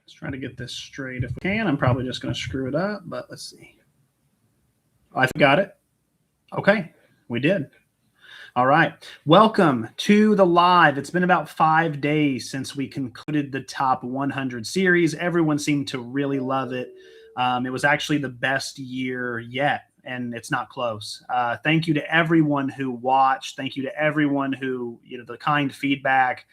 Let's try to get this straight if we can. I'm probably just going to screw it up, but let's see. I got it. Okay, we did. All right. Welcome to the live. It's been about 5 days since we concluded the top 100 series. Everyone seemed to really love it. It was actually the best year yet, and it's not close. Thank you to everyone who watched. Thank you to everyone who, the kind feedback.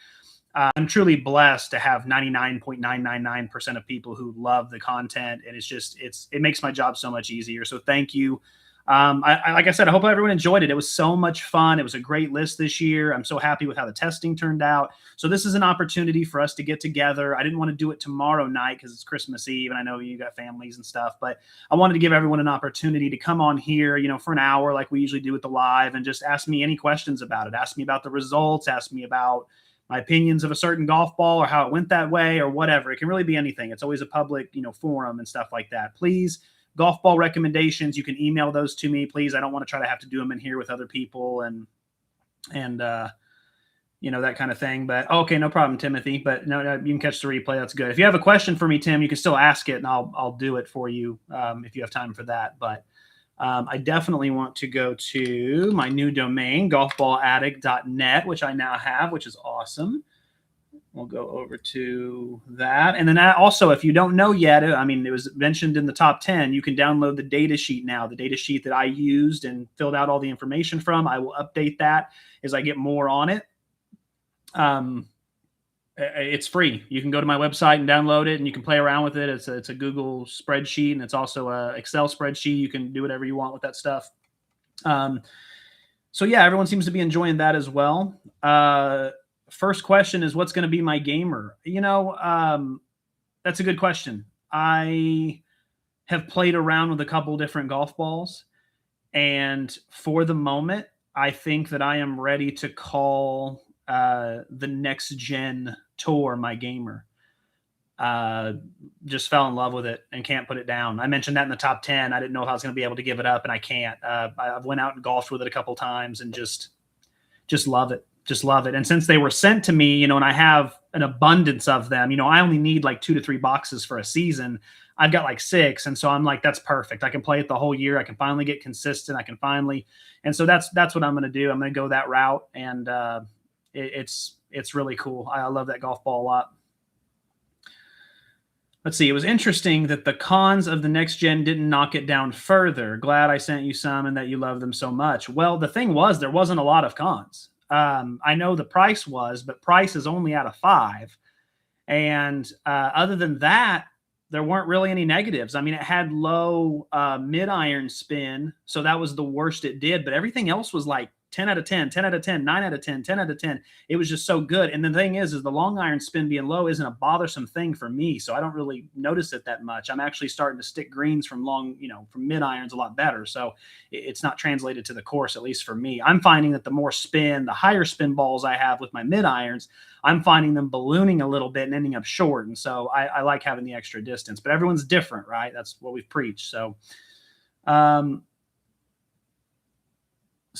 I'm truly blessed to have 99.999% of people who love the content, and it makes my job so much easier. So thank you. Like I said, I hope everyone enjoyed it. It was so much fun. It was a great list this year. I'm so happy with how the testing turned out. So this is an opportunity for us to get together. I didn't want to do it tomorrow night because it's Christmas Eve, and I know you got families and stuff, but I wanted to give everyone an opportunity to come on here, for an hour like we usually do with the live, and just ask me any questions about it. Ask me about the results. Ask me about my opinions of a certain golf ball or how it went that way or whatever. It can really be anything. It's always a public, forum and stuff like that. Please, golf ball recommendations, you can email those to me, please. I don't want to try to have to do them in here with other people and that kind of thing. But okay, no problem, Timothy. But no, you can catch the replay. That's good. If you have a question for me, Tim, you can still ask it, and I'll do it for you if you have time for that. But I definitely want to go to my new domain, golfballaddict.net, which I now have, which is awesome. We'll go over to that. And then also, if you don't know yet, it was mentioned in the top 10, you can download the data sheet now, the data sheet that I used and filled out all the information from. I will update that as I get more on it. It's free. You can go to my website and download it, and you can play around with it. It's a Google spreadsheet, and it's also a Excel spreadsheet. You can do whatever you want with that stuff. So yeah, everyone seems to be enjoying that as well. First question is, what's going to be my gamer? That's a good question. I have played around with a couple different golf balls, and for the moment, I think that I am ready to call the next gen tour my gamer. Just fell in love with it and can't put it down. I mentioned that in the top 10. I didn't know if I was going to be able to give it up, and I can't. I've went out and golfed with it a couple times and just love it. Just love it. And since they were sent to me, and I have an abundance of them, I only need like 2 to 3 boxes for a season. I've got like 6. And so I'm like, that's perfect. I can play it the whole year. I can finally get consistent. And so that's what I'm going to do. I'm going to go that route. And, it's really cool. I love that golf ball a lot. Let's see. It was interesting that the cons of the next gen didn't knock it down further. Glad I sent you some and that you love them so much. Well, the thing was, there wasn't a lot of cons. I know the price was, but price is only out of 5. And other than that, there weren't really any negatives. It had low mid-iron spin, so that was the worst it did. But everything else was like 10 out of 10, 10 out of 10, 9 out of 10, 10 out of 10. It was just so good. And the thing is the long iron spin being low isn't a bothersome thing for me, so I don't really notice it that much. I'm actually starting to stick greens from from mid irons a lot better. So it's not translated to the course, at least for me. I'm finding that the more spin, the higher spin balls I have with my mid irons, I'm finding them ballooning a little bit and ending up short. And so I like having the extra distance, but everyone's different, right? That's what we've preached. So,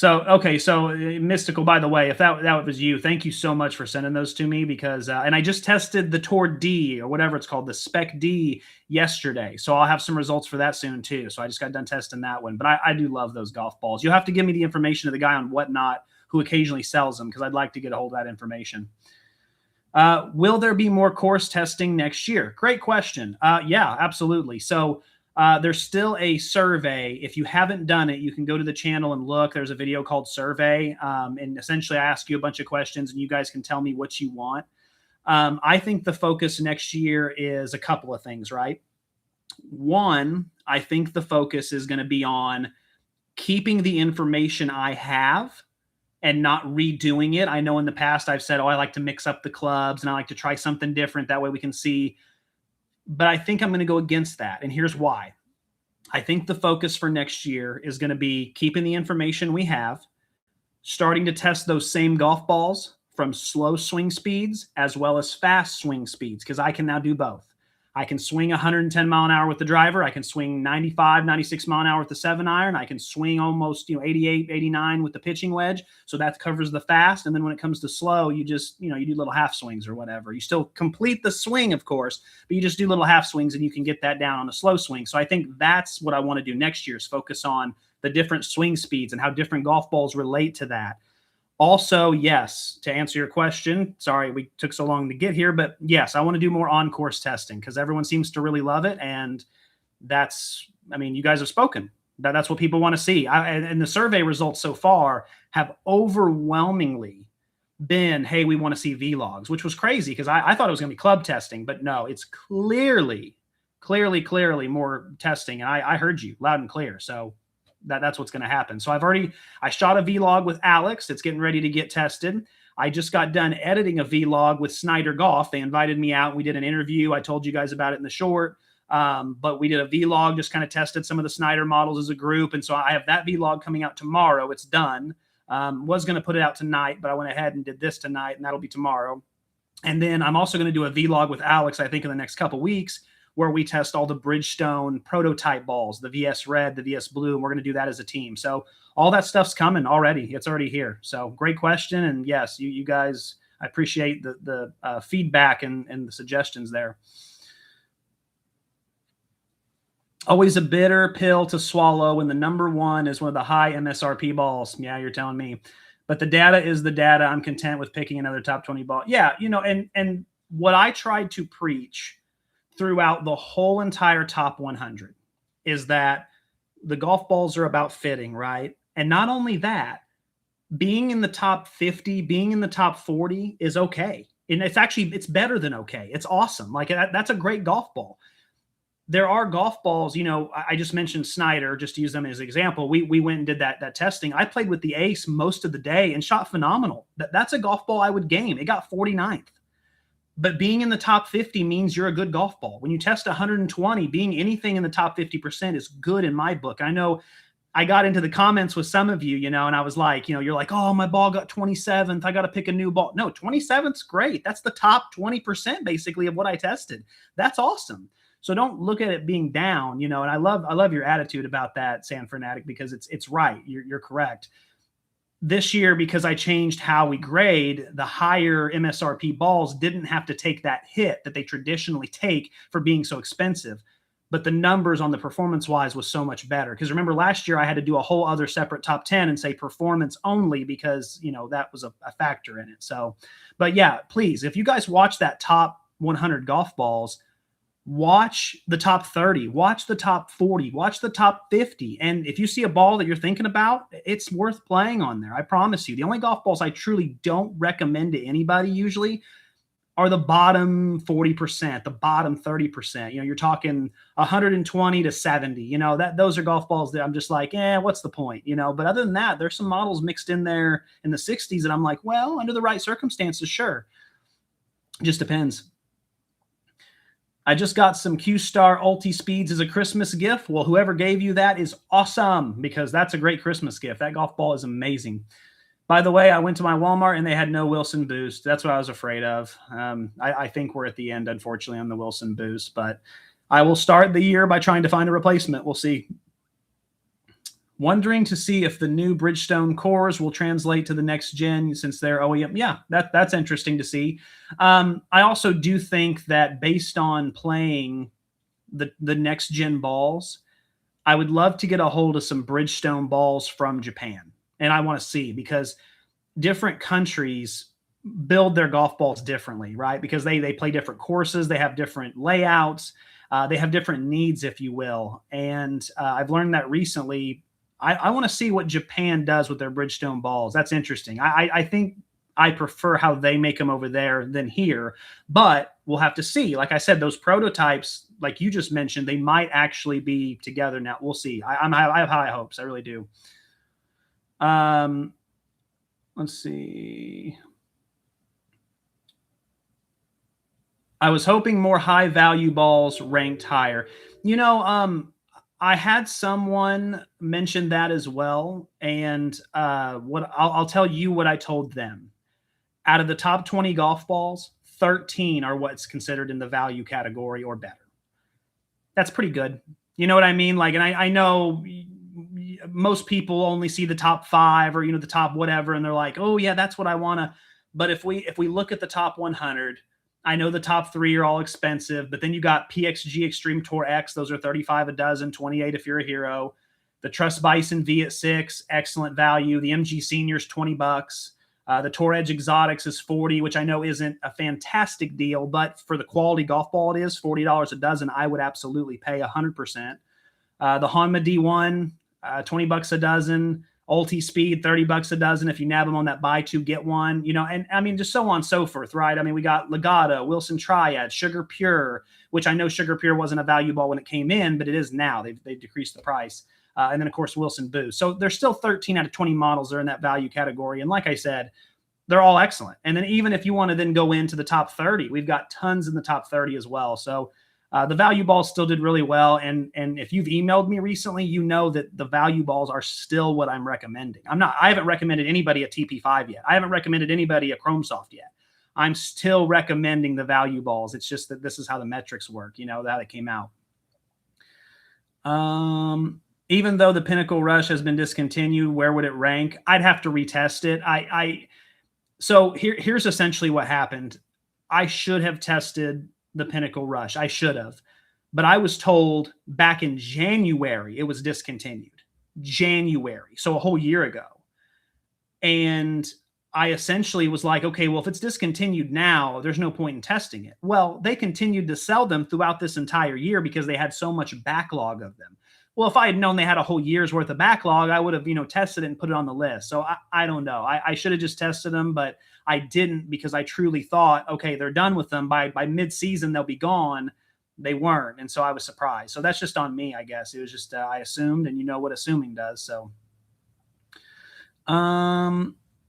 okay. So Mystical, by the way, if that was you, thank you so much for sending those to me because, and I just tested the Tour D or whatever it's called, the Spec D yesterday. So I'll have some results for that soon too. So I just got done testing that one, but I do love those golf balls. You'll have to give me the information of the guy on Whatnot who occasionally sells them, because I'd like to get a hold of that information. Will there be more course testing next year? Great question. Yeah, absolutely. So there's still a survey. If you haven't done it, you can go to the channel and look. There's a video called Survey. And essentially I ask you a bunch of questions and you guys can tell me what you want. I think the focus next year is a couple of things, right? One, I think the focus is going to be on keeping the information I have and not redoing it. I know in the past I've said, I like to mix up the clubs and I like to try something different. That way we can see. But I think I'm going to go against that. And here's why. I think the focus for next year is going to be keeping the information we have, starting to test those same golf balls from slow swing speeds as well as fast swing speeds, because I can now do both. I can swing 110 mile an hour with the driver. I can swing 95, 96 mile an hour with the 7-iron. I can swing almost 88, 89 with the pitching wedge. So that covers the fast. And then when it comes to slow, you just, you do little half swings or whatever. You still complete the swing, of course, but you just do little half swings and you can get that down on a slow swing. So I think that's what I want to do next year, is focus on the different swing speeds and how different golf balls relate to that. Also, yes, to answer your question, sorry we took so long to get here, but yes, I want to do more on-course testing because everyone seems to really love it. And you guys have spoken. That's what people want to see. And the survey results so far have overwhelmingly been, hey, we want to see vlogs, which was crazy because I thought it was going to be club testing, but no, it's clearly more testing. And I heard you loud and clear. So that's what's going to happen. So I shot a vlog with Alex. It's getting ready to get tested. I just got done editing a vlog with Snyder Golf. They invited me out. We did an interview. I told you guys about it in the short. But we did a vlog, just kind of tested some of the Snyder models as a group. And so I have that vlog coming out tomorrow. It's done. Was going to put it out tonight, but I went ahead and did this tonight, and that'll be tomorrow. And then I'm also going to do a vlog with Alex, I think in the next couple weeks, where we test all the Bridgestone prototype balls, the VS Red, the VS Blue, and we're going to do that as a team. So all that stuff's coming already. It's already here. So great question. And yes, you guys, I appreciate the feedback and the suggestions there. Always a bitter pill to swallow when the number one is one of the high MSRP balls. Yeah, you're telling me. But the data is the data. I'm content with picking another top 20 ball. Yeah, and what I tried to preach throughout the whole entire top 100 is that the golf balls are about fitting, right? And not only that, being in the top 50, being in the top 40 is okay. And it's better than okay. It's awesome. Like that's a great golf ball. There are golf balls, I just mentioned Snyder, just to use them as an example. We went and did that testing. I played with the Ace most of the day and shot phenomenal. That's a golf ball I would game. It got 49th. But being in the top 50 means you're a good golf ball. When you test 120, being anything in the top 50% is good in my book. I know I got into the comments with some of you, and I was like, you're like, oh, my ball got 27th. I got to pick a new ball. No, 27th's great. That's the top 20% basically of what I tested. That's awesome. So don't look at it being down, and I love your attitude about that, San Fanatic, because it's right. You're correct. This year, because I changed how we grade, the higher MSRP balls didn't have to take that hit that they traditionally take for being so expensive. But the numbers on the performance-wise was so much better. Because remember, last year I had to do a whole other separate top 10 and say performance only because, that was a factor in it. So, but yeah, please, if you guys watch that top 100 golf balls, watch the top 30, watch the top 40, watch the top 50. And if you see a ball that you're thinking about, it's worth playing on there. I promise you. The only golf balls I truly don't recommend to anybody usually are the bottom 40%, the bottom 30%. You're talking 120 to 70. Those are golf balls that I'm just like, what's the point? But other than that, there's some models mixed in there in the 60s that I'm like, well, under the right circumstances, sure. It just depends. I just got some Q-Star Ulti Speeds as a Christmas gift. Well, whoever gave you that is awesome because that's a great Christmas gift. That golf ball is amazing. By the way, I went to my Walmart and they had no Wilson Boost. That's what I was afraid of. I think we're at the end, unfortunately, on the Wilson Boost, but I will start the year by trying to find a replacement. We'll see. Wondering to see if the new Bridgestone cores will translate to the next gen since they're OEM. Yeah, that's interesting to see. I also do think that based on playing the next gen balls, I would love to get a hold of some Bridgestone balls from Japan. And I want to see because different countries build their golf balls differently, right? Because they play different courses, they have different layouts, they have different needs, if you will. And I've learned that recently. I want to see what Japan does with their Bridgestone balls. That's interesting. I think I prefer how they make them over there than here, but we'll have to see. Like I said, those prototypes, like you just mentioned, they might actually be together now. We'll see. I have high hopes. I really do. Let's see. I was hoping more high value balls ranked higher. I had someone mention that as well. And I'll tell you what I told them. Out of the top 20 golf balls, 13 are what's considered in the value category or better. that's pretty good. You know what I mean? Like, and I know most people only see the top 5 or, the top whatever. And they're like, oh yeah, that's what I want to. But if we look at the top 100, I know the top 3 are all expensive, but then you got PXG Extreme Tour X. Those are 35 a dozen, 28 if you're a hero. The Trust Bison V at 6, excellent value. The MG Seniors, $20. The Tour Edge Exotics is 40, which I know isn't a fantastic deal, but for the quality golf ball it is, $40 a dozen, I would absolutely pay 100%. The Honma D1, $20 a dozen. Ulti Speed, $30 a dozen if you nab them on that buy 2 get 1, and I mean, just so on and so forth, right? I mean, we got Legato, Wilson Triad, Sugar Pure, which I know Sugar Pure wasn't a value ball when it came in, but it is now. They've decreased the price. And then, of course, Wilson Boost. So there's still 13 out of 20 models that are in that value category. And like I said, they're all excellent. And then even if you want to then go into the top 30, we've got tons in the top 30 as well. So the value balls still did really well. And if you've emailed me recently, you know that the value balls are still what I'm recommending. I haven't recommended anybody a TP5 yet. I haven't recommended anybody a Chrome Soft yet. I'm still recommending the value balls. It's just that this is how the metrics work, how they came out. Even though the Pinnacle Rush has been discontinued, where would it rank? I'd have to retest it. So here's essentially what happened. I should have tested the Pinnacle Rush. I should have. But I was told back in January it was discontinued. January. So a whole year ago. And I essentially was like, okay, well, if it's discontinued now, there's no point in testing it. Well, they continued to sell them throughout this entire year because they had so much backlog of them. Well, if I had known they had a whole year's worth of backlog, I would have, tested it and put it on the list. So I don't know. I should have just tested them, but I didn't because I truly thought, okay, they're done with them. By mid-season, they'll be gone. They weren't. And so I was surprised. So that's just on me, I guess. It was just, I assumed, and you know what assuming does. So,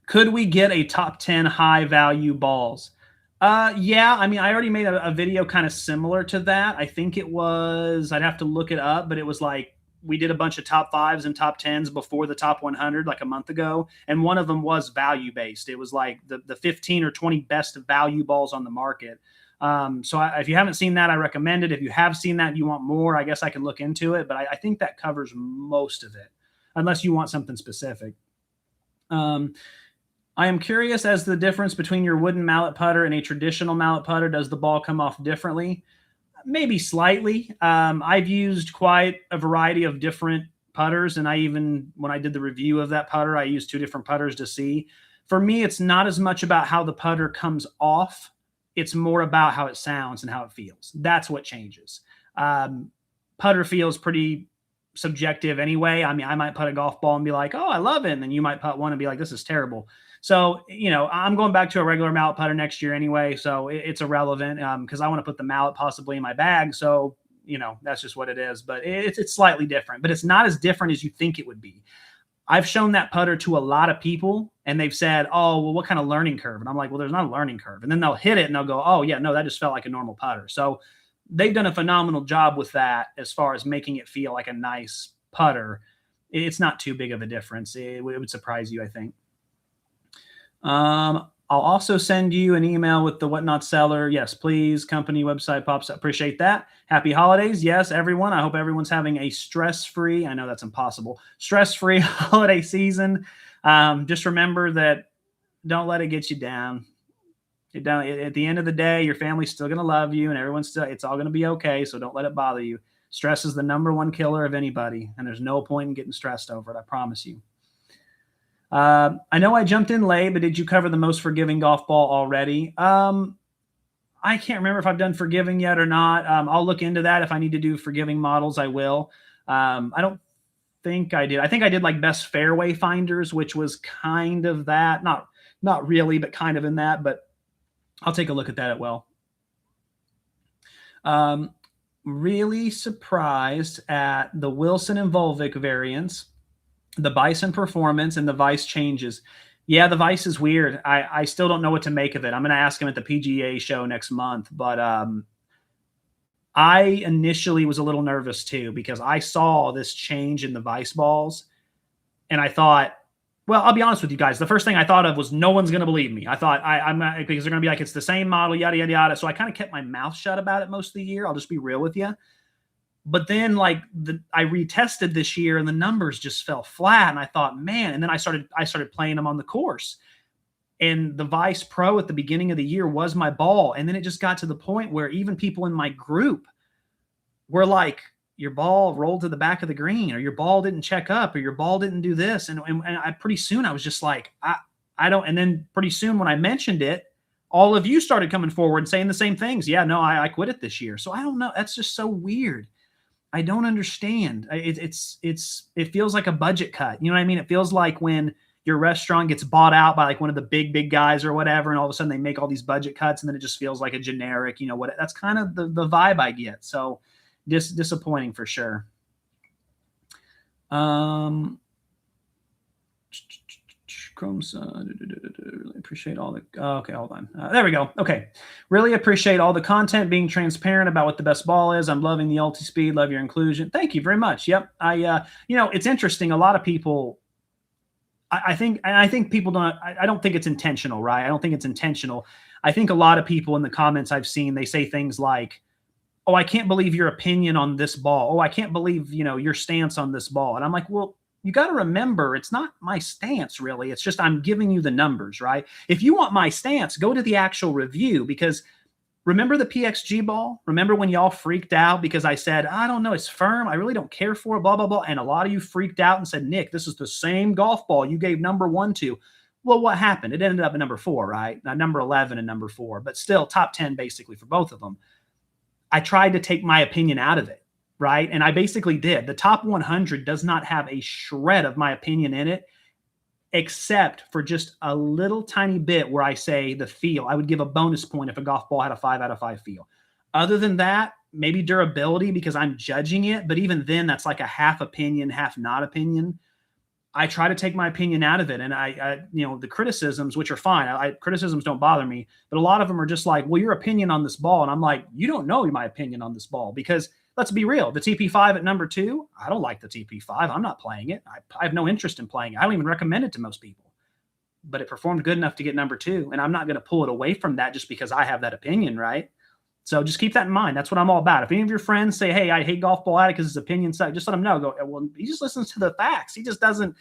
could we get a top 10 high value balls? Yeah, I mean, I already made a video kind of similar to that. I think it was, I'd have to look it up, but it was like, we did a bunch of top 5s and top 10s before the top 100, like a month ago. And one of them was value based. It was like the 15 or 20 best value balls on the market. So if you haven't seen that, I recommend it. If you have seen that and you want more, I guess I can look into it, but I think that covers most of it, unless you want something specific. I am curious as to the difference between your wooden mallet putter and a traditional mallet putter. Does the ball come off differently? Maybe slightly. I've used quite a variety of different putters, and when I did the review of that putter, I used 2 different putters to see. For me, it's not as much about how the putter comes off. It's more about how it sounds and how it feels. That's what changes. Putter feels pretty subjective anyway. I mean, I might putt a golf ball and be like, oh, I love it. And then you might putt one and be like, this is terrible. So, I'm going back to a regular mallet putter next year anyway. So it's irrelevant because I want to put the mallet possibly in my bag. So, that's just what it is. But it's slightly different. But it's not as different as you think it would be. I've shown that putter to a lot of people and they've said, oh, well, what kind of learning curve? And I'm like, well, there's not a learning curve. And then they'll hit it and they'll go, oh, yeah, no, that just felt like a normal putter. So they've done a phenomenal job with that as far as making it feel like a nice putter. It's not too big of a difference. It would surprise you, I think. I'll also send you an email with the Whatnot seller. Yes, please. Company website pops up. Appreciate that. Happy holidays. Yes, everyone. I hope everyone's having a stress-free, I know that's impossible, stress-free holiday season. Just remember that don't let it get you down. At the end of the day, your family's still going to love you and it's all going to be okay. So don't let it bother you. Stress is the #1 killer of anybody. And there's no point in getting stressed over it. I promise you. I know I jumped in late, but did you cover the most forgiving golf ball already? I can't remember if I've done forgiving yet or not. I'll look into that. If I need to do forgiving models, I will. I don't think I did. I think I did like best fairway finders, which was kind of that. Not really, but kind of in that. But I'll take a look at that as well. Really surprised at the Wilson and Volvic variants, the Bison Performance, and the Vice changes. Yeah, the Vice is weird. I still don't know what to make of it. I'm going to ask him at the PGA show next month. But I initially was a little nervous too because I saw this change in the Vice balls. And I thought, well, I'll be honest with you guys. The first thing I thought of was no one's going to believe me. I thought I'm not, because they're going to be like, it's the same model, yada, yada, yada. So I kind of kept my mouth shut about it most of the year. I'll just be real with you. But then like I retested this year and the numbers just fell flat. And I thought, man, and then I started playing them on the course. And the Vice Pro at the beginning of the year was my ball. And then it just got to the point where even people in my group were like, your ball rolled to the back of the green, or your ball didn't check up, or your ball didn't do this. And I pretty soon I was just like, I don't. And then pretty soon when I mentioned it, all of you started coming forward and saying the same things. Yeah, no, I quit it this year. So I don't know. That's just so weird. I don't understand. It feels like a budget cut. You know what I mean? It feels like when your restaurant gets bought out by like one of the big guys or whatever, and all of a sudden they make all these budget cuts, and then it just feels like a generic, you know what? That's kind of the vibe I get. So disappointing for sure. Chrome really appreciate all the okay, hold on, there we go. Okay, really appreciate all the content, being transparent about what the best ball is. I'm loving the ulti speed, love your inclusion. Thank you very much. Yep. You know, it's interesting, a lot of people, I think people don't, I don't think it's intentional, right? I don't think it's intentional. I think a lot of people in the comments I've seen, they say things like, oh, I can't believe your opinion on this ball. Oh, I can't believe, you know, your stance on this ball. And I'm like, well, you got to remember, it's not my stance, really. It's just I'm giving you the numbers, right? If you want my stance, go to the actual review, because remember the PXG ball? Remember when y'all freaked out because I said, I don't know, it's firm, I really don't care for it, blah, blah, blah. And a lot of you freaked out and said, Nick, this is the same golf ball you gave number 1 to. Well, what happened? It ended up at number 4, right? Not number 11 and number 4, but still top 10 basically for both of them. I tried to take my opinion out of it. Right. And I basically did. The top 100 does not have a shred of my opinion in it, except for just a little tiny bit where I say the feel. I would give a bonus point if a golf ball had a 5 out of 5 feel. Other than that, maybe durability, because I'm judging it. But even then, that's like a half opinion, half not opinion. I try to take my opinion out of it. And I you know, the criticisms, which are fine. Criticisms don't bother me. But a lot of them are just like, well, your opinion on this ball. And I'm like, you don't know my opinion on this ball, because let's be real. The TP5 at number 2, I don't like the TP5. I'm not playing it. I have no interest in playing it. I don't even recommend it to most people. But it performed good enough to get number 2. And I'm not going to pull it away from that just because I have that opinion, right? So just keep that in mind. That's what I'm all about. If any of your friends say, hey, I hate Golf Ball Addict because his opinion sucks, just let them know. Go, well, he just listens to the facts. He just doesn't,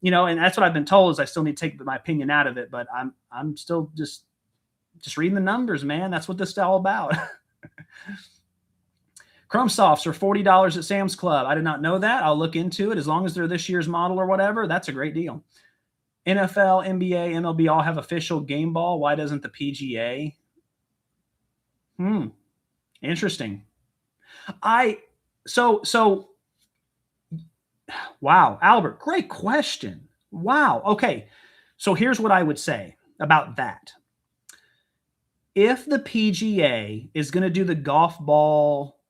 you know, and that's what I've been told, is I still need to take my opinion out of it. But I'm still just reading the numbers, man. That's what this is all about. Chrome Softs are $40 at Sam's Club. I did not know that. I'll look into it. As long as they're this year's model or whatever, that's a great deal. NFL, NBA, MLB all have official game ball. Why doesn't the PGA? Interesting. So wow, Albert, great question. Wow. Okay. So here's what I would say about that. If the PGA is going to do the golf ball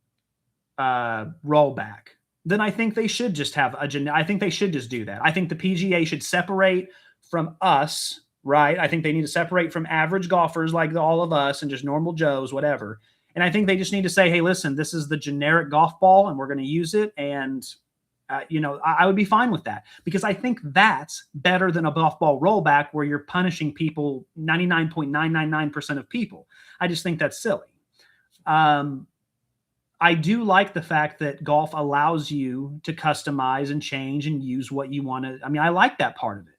rollback, then I think they should just have I think they should just do that. I think the PGA should separate from us, right? I think they need to separate from average golfers like all of us and just normal Joes, whatever. And I think they just need to say, hey, listen, this is the generic golf ball and we're going to use it. And, you know, I would be fine with that, because I think that's better than a golf ball rollback where you're punishing people, 99.999% of people. I just think that's silly. I do like the fact that golf allows you to customize and change and use what you want to. I mean, I like that part of it.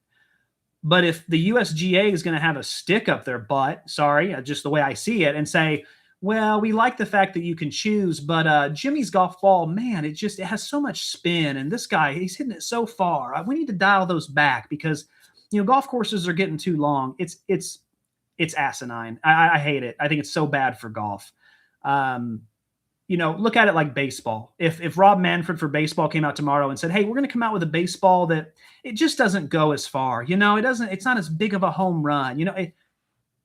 But if the USGA is going to have a stick up their butt, sorry, just the way I see it, and say, well, we like the fact that you can choose, but Jimmy's golf ball, man, it has so much spin, and this guy, he's hitting it so far. We need to dial those back because, you know, golf courses are getting too long. It's asinine. I hate it. I think it's so bad for golf. You know, look at it like baseball. If Rob Manfred for baseball came out tomorrow and said, hey, we're going to come out with a baseball that it just doesn't go as far, you know, it's not as big of a home run, you know,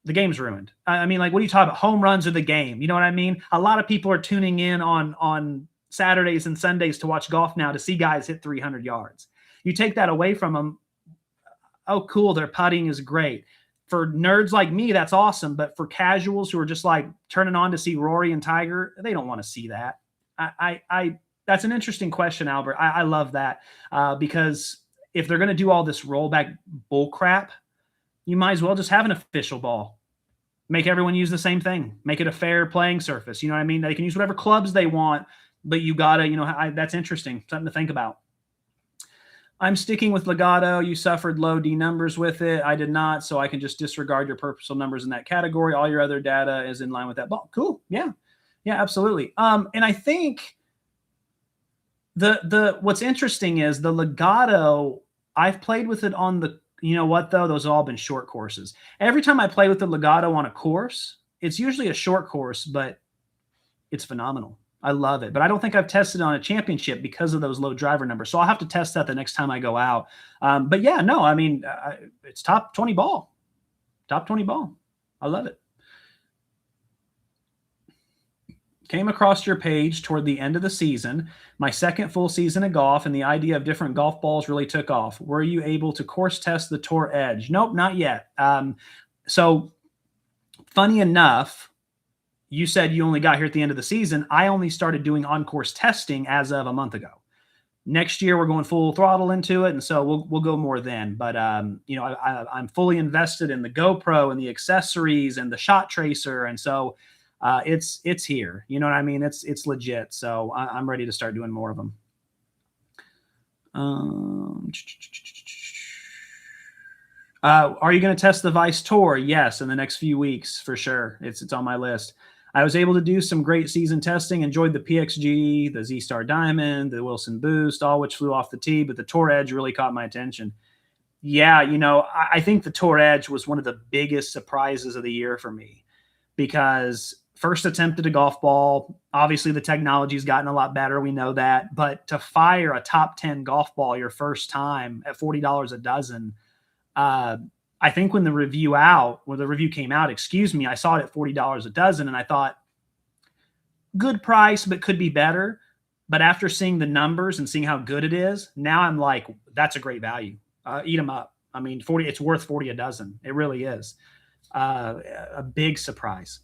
the game's ruined. I mean, like, what are you talking about? Home runs are the game. You know what I mean? A lot of people are tuning in on Saturdays and Sundays to watch golf now to see guys hit 300 yards. You take that away from them. Oh, cool. Their putting is great. For nerds like me, that's awesome. But for casuals who are just like turning on to see Rory and Tiger, they don't want to see that. That's an interesting question, Albert. I love that because if they're going to do all this rollback bull crap, you might as well just have an official ball. Make everyone use the same thing. Make it a fair playing surface. You know what I mean? They can use whatever clubs they want. but you gotta, that's interesting. Something to think about. I'm sticking with Legato. You suffered low D numbers with it. I did not, so I can just disregard your purposeful numbers in that category. All your other data is in line with that ball. Cool. Yeah. Yeah, absolutely. And I think the what's interesting is the Legato, I've played with it on the, you know what though? Those have all been short courses. Every time I play with the Legato on a course, it's usually a short course, but it's phenomenal. I love it, but I don't think I've tested on a championship because of those low driver numbers. So I'll have to test that the next time I go out. But yeah, no, I mean, it's top 20 ball. Top 20 ball. I love it. Came across your page toward the end of the season, my second full season of golf, and the idea of different golf balls really took off. Were you able to course test the Tour Edge? Nope, not yet. So funny enough, you said you only got here at the end of the season. I only started doing on-course testing as of a month ago. Next year, we're going full throttle into it, and so we'll go more then. But I'm fully invested in the GoPro and the accessories and the shot tracer, and so it's here. You know what I mean? It's legit. So I'm ready to start doing more of them. Are you going to test the Vice Tour? Yes, in the next few weeks for sure. It's on my list. I was able to do some great season testing, enjoyed the PXG, the Z-Star Diamond, the Wilson Boost, all which flew off the tee, but the Tour Edge really caught my attention. Yeah, I think the Tour Edge was one of the biggest surprises of the year for me because first attempt at a golf ball, obviously the technology's gotten a lot better, we know that, but to fire a top 10 golf ball your first time at $40 a dozen, I think when the review came out, I saw it at $40 a dozen and I thought, good price, but could be better. But after seeing the numbers and seeing how good it is, now I'm like, that's a great value. Eat them up. I mean, it's worth 40 a dozen. It really is. A big surprise.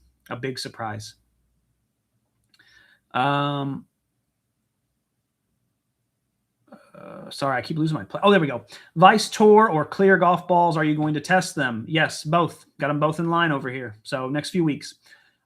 Sorry, I keep losing my play. Oh, there we go. Vice Tour or clear golf balls. Are you going to test them? Yes, both. Got them both in line over here. So next few weeks.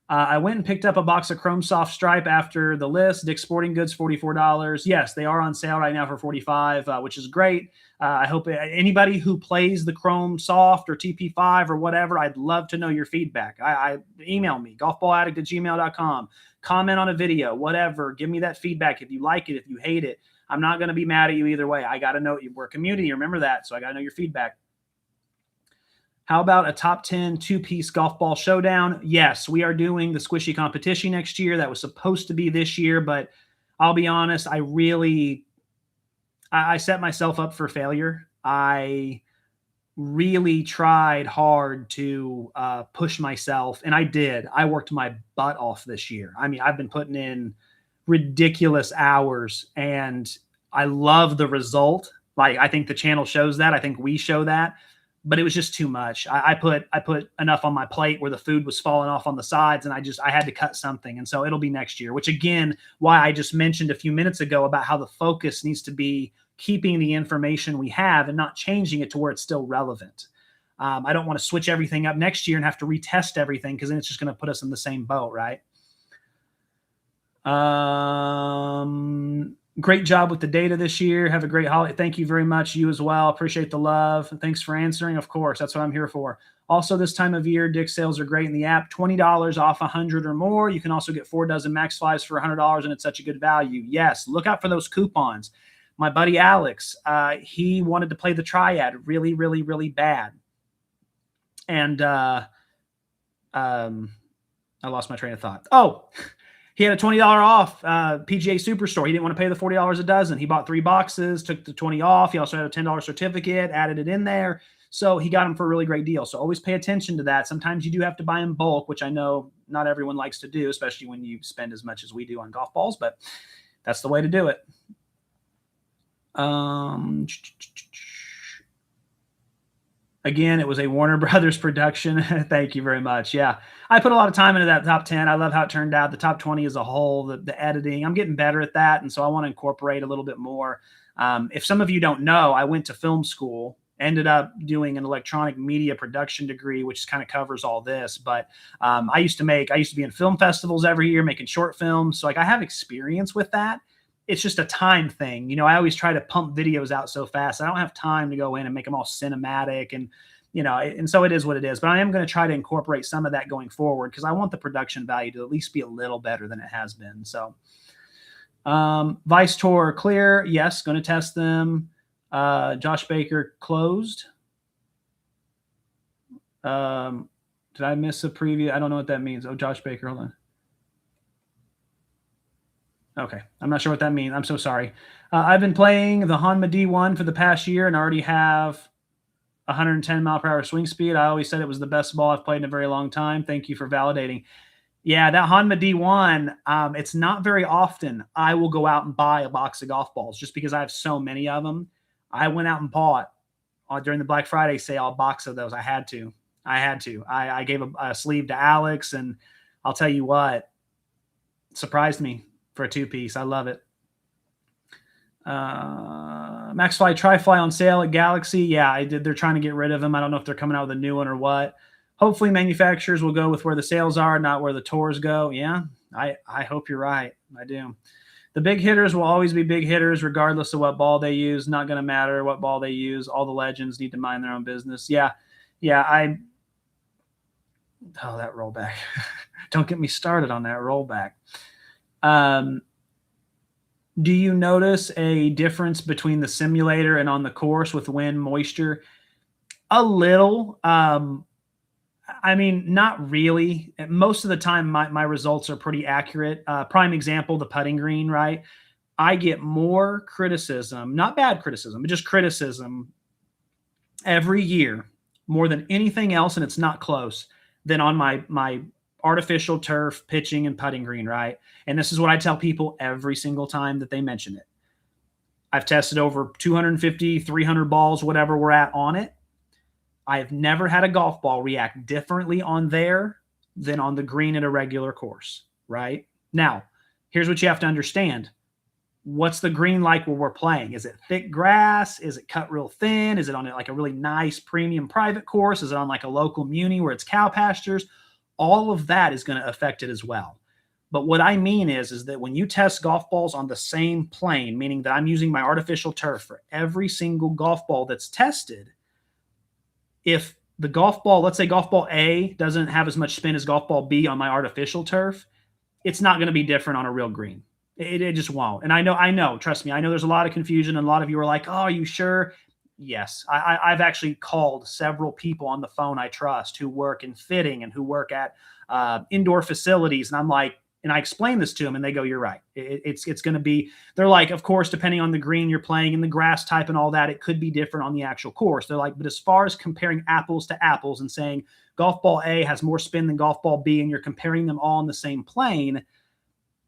I went and picked up a box of Chrome Soft Stripe after the list. Dick's Sporting Goods, $44. Yes, they are on sale right now for $45, which is great. I hope anybody who plays the Chrome Soft or TP5 or whatever, I'd love to know your feedback. I email me, golfballaddict@gmail.com. Comment on a video, whatever. Give me that feedback if you like it, if you hate it. I'm not going to be mad at you either way. I got to know we're a community. Remember that. So I got to know your feedback. How about a top 10 two-piece golf ball showdown? Yes, we are doing the squishy competition next year. That was supposed to be this year, but I'll be honest, I set myself up for failure. I really tried hard to push myself, and I did. I worked my butt off this year. I mean, I've been putting in ridiculous hours and I love the result. Like, I think the channel shows that. I think we show that, but it was just too much. I put enough on my plate where the food was falling off on the sides and I had to cut something. And so it'll be next year, which again, why I just mentioned a few minutes ago about how the focus needs to be keeping the information we have and not changing it to where it's still relevant. I don't want to switch everything up next year and have to retest everything because then it's just going to put us in the same boat, right? Great job with the data this year. Have a great holiday. Thank you very much. You as well. Appreciate the love. Thanks for answering. Of course, that's what I'm here for. Also, this time of year, Dick sales are great in the app. $20 off 100 or more. You can also get 4 dozen Max Flies for $100, and it's such a good value. Yes, look out for those coupons. My buddy Alex, he wanted to play the Triad really, really, really bad. And I lost my train of thought. Oh, he had a $20 off PGA Superstore. He didn't want to pay the $40 a dozen. He bought 3 boxes, took the 20 off. He also had a $10 certificate, added it in there. So he got them for a really great deal. So always pay attention to that. Sometimes you do have to buy in bulk, which I know not everyone likes to do, especially when you spend as much as we do on golf balls, but that's the way to do it. Again, it was a Warner Brothers production. Thank you very much. Yeah, I put a lot of time into that top 10. I love how it turned out. The top 20 as a whole, the editing, I'm getting better at that. And so I want to incorporate a little bit more. If some of you don't know, I went to film school ended up doing an electronic media production degree, which kind of covers all this. But I used to be in film festivals every year making short films. So like I have experience with that. It's just a time thing. You know, I always try to pump videos out so fast. I don't have time to go in and make them all cinematic and, you know, and so it is what it is. But I am going to try to incorporate some of that going forward because I want the production value to at least be a little better than it has been. So Vice Tour clear. Yes, going to test them. Josh Baker closed. Did I miss a preview? I don't know what that means. Oh, Josh Baker, hold on. Okay, I'm not sure what that means. I'm so sorry. I've been playing the Honma D1 for the past year and already have 110 mile per hour swing speed. I always said it was the best ball I've played in a very long time. Thank you for validating. Yeah, that Honma D1, it's not very often I will go out and buy a box of golf balls just because I have so many of them. I went out and bought during the Black Friday sale a box of those. I had to. I gave a sleeve to Alex, and I'll tell you what, it surprised me for a two-piece. I love it. MaxFly Tri-Fly on sale at Galaxy. Yeah, I did. They're trying to get rid of them. I don't know if they're coming out with a new one or what. Hopefully manufacturers will go with where the sales are, not where the tours go. Yeah, I hope you're right. I do. The big hitters will always be big hitters regardless of what ball they use. Not going to matter what ball they use. All the legends need to mind their own business. Yeah. Oh, that rollback. Don't get me started on that rollback. Do you notice a difference between the simulator and on the course with wind, moisture? A little. I mean, not really. Most of the time, my results are pretty accurate. Prime example, the putting green, right? I get more criticism, not bad criticism, but just criticism every year, more than anything else, and it's not close, than on my artificial turf pitching and putting green, right? And this is what I tell people every single time that they mention it. I've tested over 250, 300 balls, whatever we're at on it. I have never had a golf ball react differently on there than on the green at a regular course, right? Now, here's what you have to understand. What's the green like where we're playing? Is it thick grass? Is it cut real thin? Is it on like a really nice premium private course? Is it on like a local muni where it's cow pastures? All of that is going to affect it as well. But what I mean is that when you test golf balls on the same plane, meaning that I'm using my artificial turf for every single golf ball that's tested, if the golf ball, let's say golf ball A doesn't have as much spin as golf ball B on my artificial turf, it's not going to be different on a real green. It just won't. And I know, trust me, I know there's a lot of confusion and a lot of you are like, oh, are you sure? Yes. I've actually called several people on the phone I trust who work in fitting and who work at indoor facilities. And I'm like, and I explain this to them and they go, you're right. It's going to be, they're like, of course, depending on the green you're playing and the grass type and all that, it could be different on the actual course. They're like, but as far as comparing apples to apples and saying golf ball A has more spin than golf ball B and you're comparing them all on the same plane,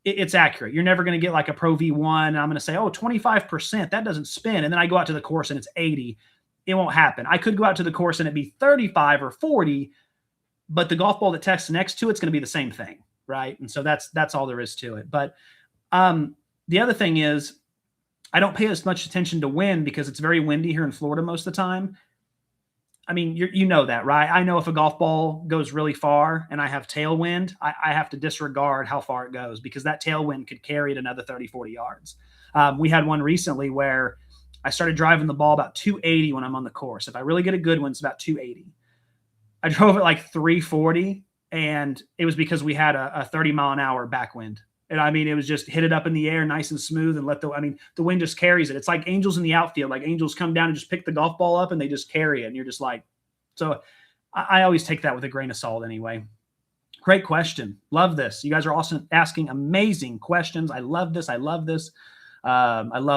it's accurate. You're never going to get like a Pro V1. And I'm going to say, oh, 25%, that doesn't spin. And then I go out to the course and it's 80. It won't happen. I could go out to the course and it'd be 35 or 40, but the golf ball that tests next to it's going to be the same thing. Right. And so that's all there is to it. But the other thing is I don't pay as much attention to wind because it's very windy here in Florida most of the time. I mean, you know that, right? I know if a golf ball goes really far and I have tailwind, I have to disregard how far it goes because that tailwind could carry it another 30, 40 yards. We had one recently where I started driving the ball about 280 when I'm on the course. If I really get a good one, it's about 280. I drove it like 340. And it was because we had a 30 mile an hour backwind. And I mean, it was just hit it up in the air nice and smooth and the wind just carries it. It's like angels in the outfield. Like angels come down and just pick the golf ball up and they just carry it. And you're just like, so I always take that with a grain of salt anyway. Great question. Love this. You guys are also asking amazing questions. I love this. I love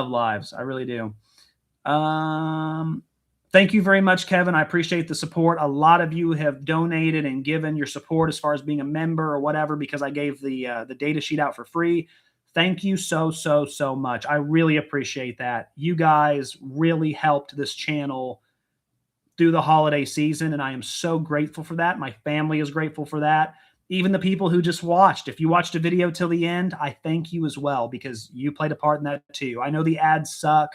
lives. I really do. Thank you very much, Kevin. I appreciate the support. A lot of you have donated and given your support as far as being a member or whatever, because I gave the data sheet out for free. Thank you so much. I really appreciate that. You guys really helped this channel through the holiday season, and I am so grateful for that. My family is grateful for that. Even the people who just watched. If you watched a video till the end, I thank you as well because you played a part in that too. I know the ads suck.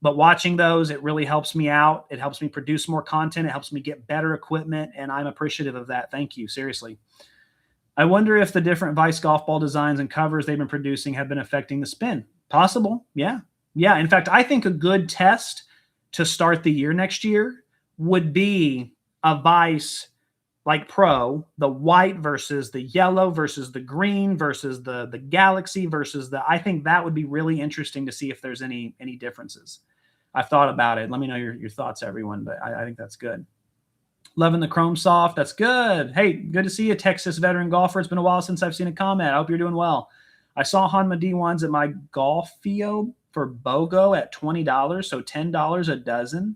But watching those, it really helps me out. It helps me produce more content. It helps me get better equipment, and I'm appreciative of that. Thank you. Seriously. I wonder if the different Vice golf ball designs and covers they've been producing have been affecting the spin. Possible. Yeah. Yeah. In fact, I think a good test to start the year next year would be a Vice like Pro, the white versus the yellow versus the green versus the Galaxy versus the, I think that would be really interesting to see if there's any differences. I've thought about it. Let me know your thoughts, everyone, but I think that's good. Loving the Chrome Soft. That's good. Hey, good to see you, Texas veteran golfer. It's been a while since I've seen a comment. I hope you're doing well. I saw Hanma D1s at my Golfio for BOGO at $20, so $10 a dozen.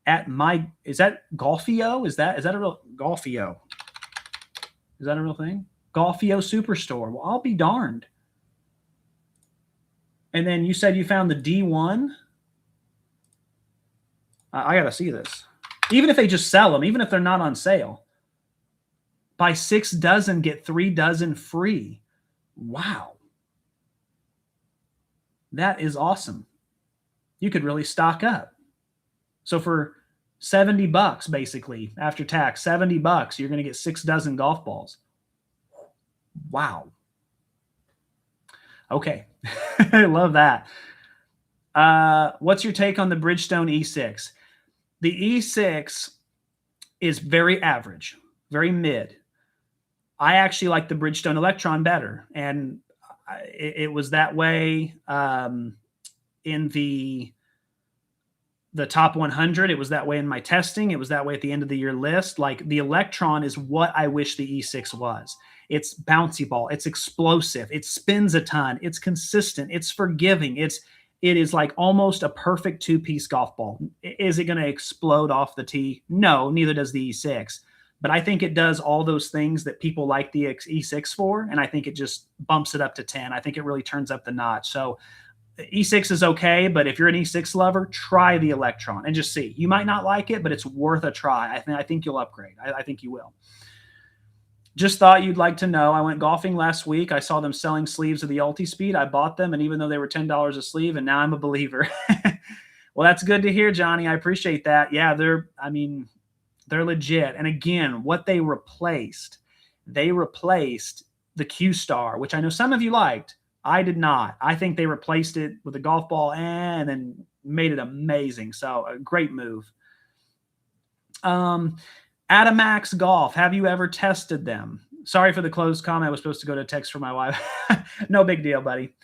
At my, is that Golfio? Is that a real Golfio? Is that a real thing? Golfio Superstore. Well, I'll be darned. And then you said you found the D1. I got to see this. Even if they just sell them, even if they're not on sale, buy 6 dozen, get 3 dozen free. Wow. That is awesome. You could really stock up. So for $70, basically, after tax, $70, you're going to get 6 dozen golf balls. Wow. Okay. I love that. What's your take on the Bridgestone E6? The E6 is very average, very mid. I actually like the Bridgestone Electron better. And it was that way in the top 100. It was that way in my testing. It was that way at the end of the year list. Like the Electron is what I wish the E6 was. It's bouncy ball. It's explosive. It spins a ton. It's consistent. It's forgiving. It is like almost a perfect 2-piece golf ball. Is it going to explode off the tee? No, neither does the E6. But I think it does all those things that people like the E6 for, and I think it just bumps it up to 10. I think it really turns up the notch. So E6 is okay, but if you're an E6 lover, try the Electron and just see. You might not like it, but it's worth a try. I think you'll upgrade. I think you will. Just thought you'd like to know. I went golfing last week. I saw them selling sleeves of the Ulti-Speed. I bought them, and even though they were $10 a sleeve, and now I'm a believer. Well, that's good to hear, Johnny. I appreciate that. Yeah, they're legit. And again, what they replaced the Q-Star, which I know some of you liked. I did not. I think they replaced it with a golf ball and then made it amazing. So a great move. Adamax Golf. Have you ever tested them? Sorry for the closed comment. I was supposed to go to text for my wife. No big deal, buddy.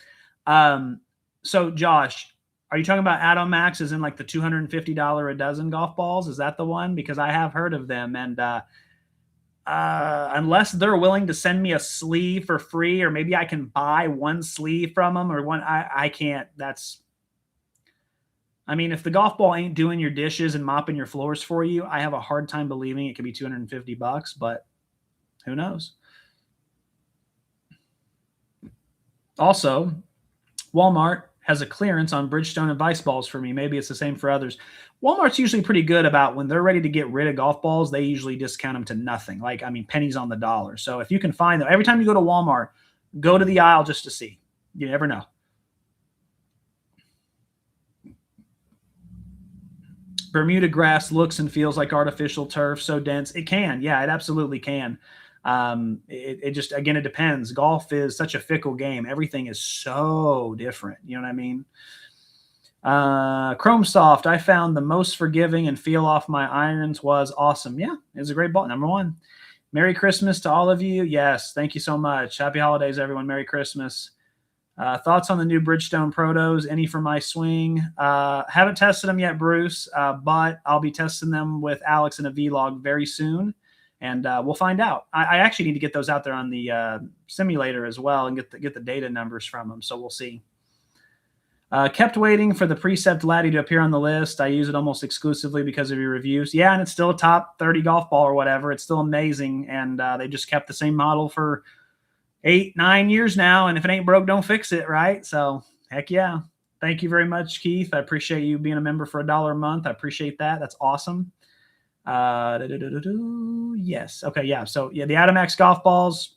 So Josh, are you talking about Adamax as in like the $250 a dozen golf balls? Is that the one? Because I have heard of them, and unless they're willing to send me a sleeve for free, or maybe I can buy one sleeve from them or one, I can't. If the golf ball ain't doing your dishes and mopping your floors for you, I have a hard time believing it could be $250, but who knows? Also, Walmart has a clearance on Bridgestone and Vice balls for me. Maybe it's the same for others. Walmart's usually pretty good about when they're ready to get rid of golf balls, they usually discount them to nothing. Pennies on the dollar. So if you can find them, every time you go to Walmart, go to the aisle just to see. You never know. Bermuda grass looks and feels like artificial turf, so dense. It can. Yeah, it absolutely can. It just, again, it depends. Golf is such a fickle game. Everything is so different. You know what I mean? Chrome Soft, I found the most forgiving and feel off my irons was awesome. Yeah, it was a great ball. Number one. Merry Christmas to all of you. Yes, thank you so much. Happy holidays, everyone. Merry Christmas. Thoughts on the new Bridgestone Protos? Any for my swing? Haven't tested them yet, Bruce, but I'll be testing them with Alex in a vlog very soon, and we'll find out. I actually need to get those out there on the simulator as well and get the data numbers from them, so we'll see. Kept waiting for the Precept Laddie to appear on the list. I use it almost exclusively because of your reviews. Yeah, and it's still a top 30 golf ball or whatever. It's still amazing, and they just kept the same model for 8-9 years now, and if it ain't broke, don't fix it, right? So heck yeah. Thank you very much, Keith. I appreciate you being a member for $1 a month. I appreciate that. That's awesome. Yes. Okay. Yeah. So yeah, the Adamax golf balls,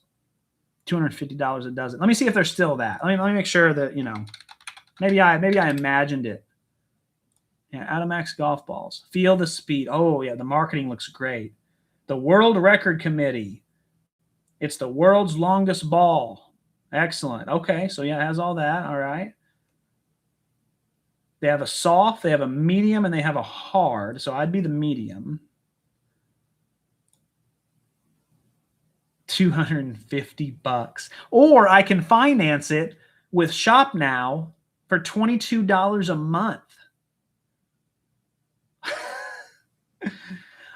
$250 a dozen. Let me see if they're still that. Let me make sure that, maybe I imagined it. Yeah, Atomax golf balls. Feel the speed. Oh, yeah, the marketing looks great. The World Record Committee. It's the world's longest ball. Excellent. Okay, so yeah, it has all that. All right. They have a soft, they have a medium, and they have a hard. So I'd be the medium. 250 bucks. Or I can finance it with Shop Now for $22 a month.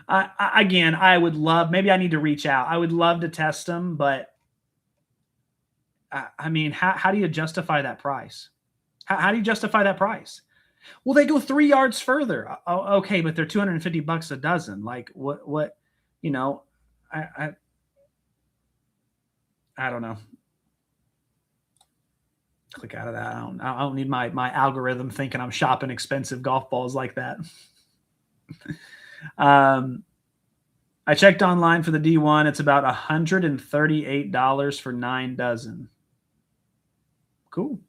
Again, I would love, maybe I need to reach out. I would love to test them, but I mean, how do you justify that price? How do you justify that price? Well, they go 3 yards further. Oh, okay, but they're 250 bucks a dozen. Like what, you know, I don't know. Click out of that. I don't need my algorithm thinking I'm shopping expensive golf balls like that. I checked online for the D1. It's about $138 for 9 dozen. Cool.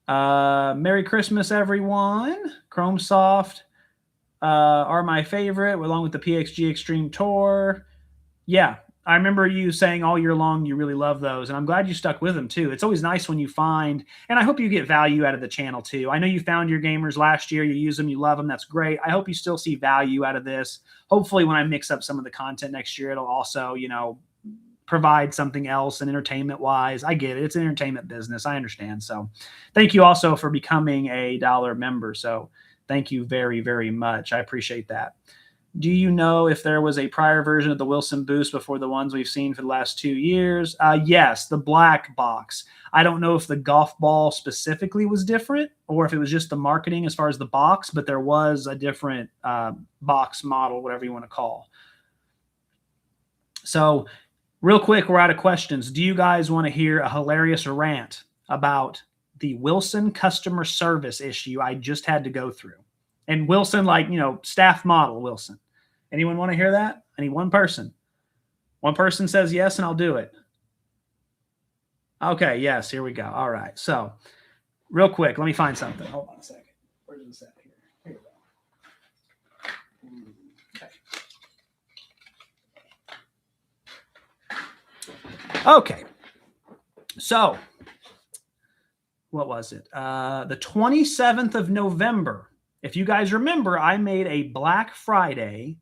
Merry Christmas, everyone. Chrome Soft are my favorite, along with the PXG Extreme Tour. Yeah, I remember you saying all year long you really love those, and I'm glad you stuck with them too. It's always nice when you find, and I hope you get value out of the channel too. I know you found your gamers last year, you use them, you love them, that's great. I hope you still see value out of this. Hopefully when I mix up some of the content next year, it'll also, provide something else and entertainment-wise. I get it. It's an entertainment business. I understand. So thank you also for becoming a $1 member. So thank you very, very much. I appreciate that. Do you know if there was a prior version of the Wilson Boost before the ones we've seen for the last 2 years? Yes, the black box. I don't know if the golf ball specifically was different or if it was just the marketing as far as the box, but there was a different box model, whatever you want to call. So real quick, we're out of questions. Do you guys want to hear a hilarious rant about the Wilson customer service issue I just had to go through? And Wilson, staff model Wilson. Anyone want to hear that? I need one person. One person says yes, and I'll do it. Okay, yes, here we go. All right. So real quick, let me find something. Hold on a second. Where's this at here? Here we go. Okay. So, what was it? The 27th of November. If you guys remember, I made a Black Friday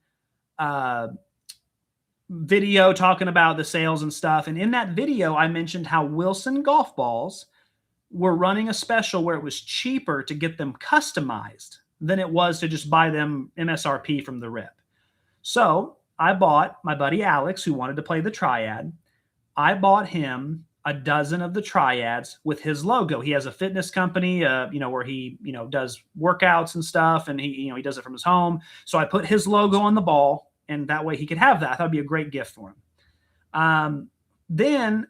video talking about the sales and stuff. And in that video, I mentioned how Wilson golf balls were running a special where it was cheaper to get them customized than it was to just buy them MSRP from the rip. So I bought my buddy Alex, who wanted to play the Triad. I bought him a dozen of the Triads with his logo. He has a fitness company, where he, does workouts and stuff, and he does it from his home. So I put his logo on the ball, and that way he could have that. I thought it'd be a great gift for him. Then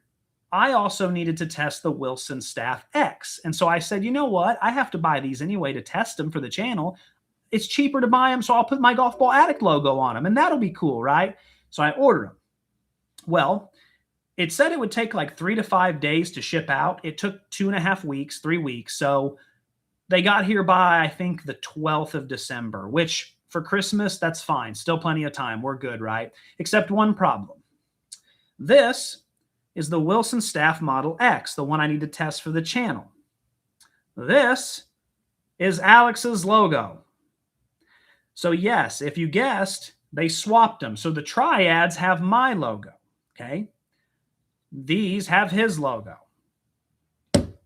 I also needed to test the Wilson Staff X. And so I said, you know what? I have to buy these anyway to test them for the channel. It's cheaper to buy them, so I'll put my Golf Ball Addict logo on them, and that'll be cool, right? So I ordered them. Well, it said it would take like 3 to 5 days to ship out. It took 2.5 weeks, 3 weeks. So they got here by, I think, the 12th of December, which for Christmas, that's fine. Still plenty of time. We're good, right? Except one problem. This is the Wilson Staff Model X, the one I need to test for the channel. This is Alex's logo. So yes, if you guessed, they swapped them. So the Triads have my logo, okay? These have his logo.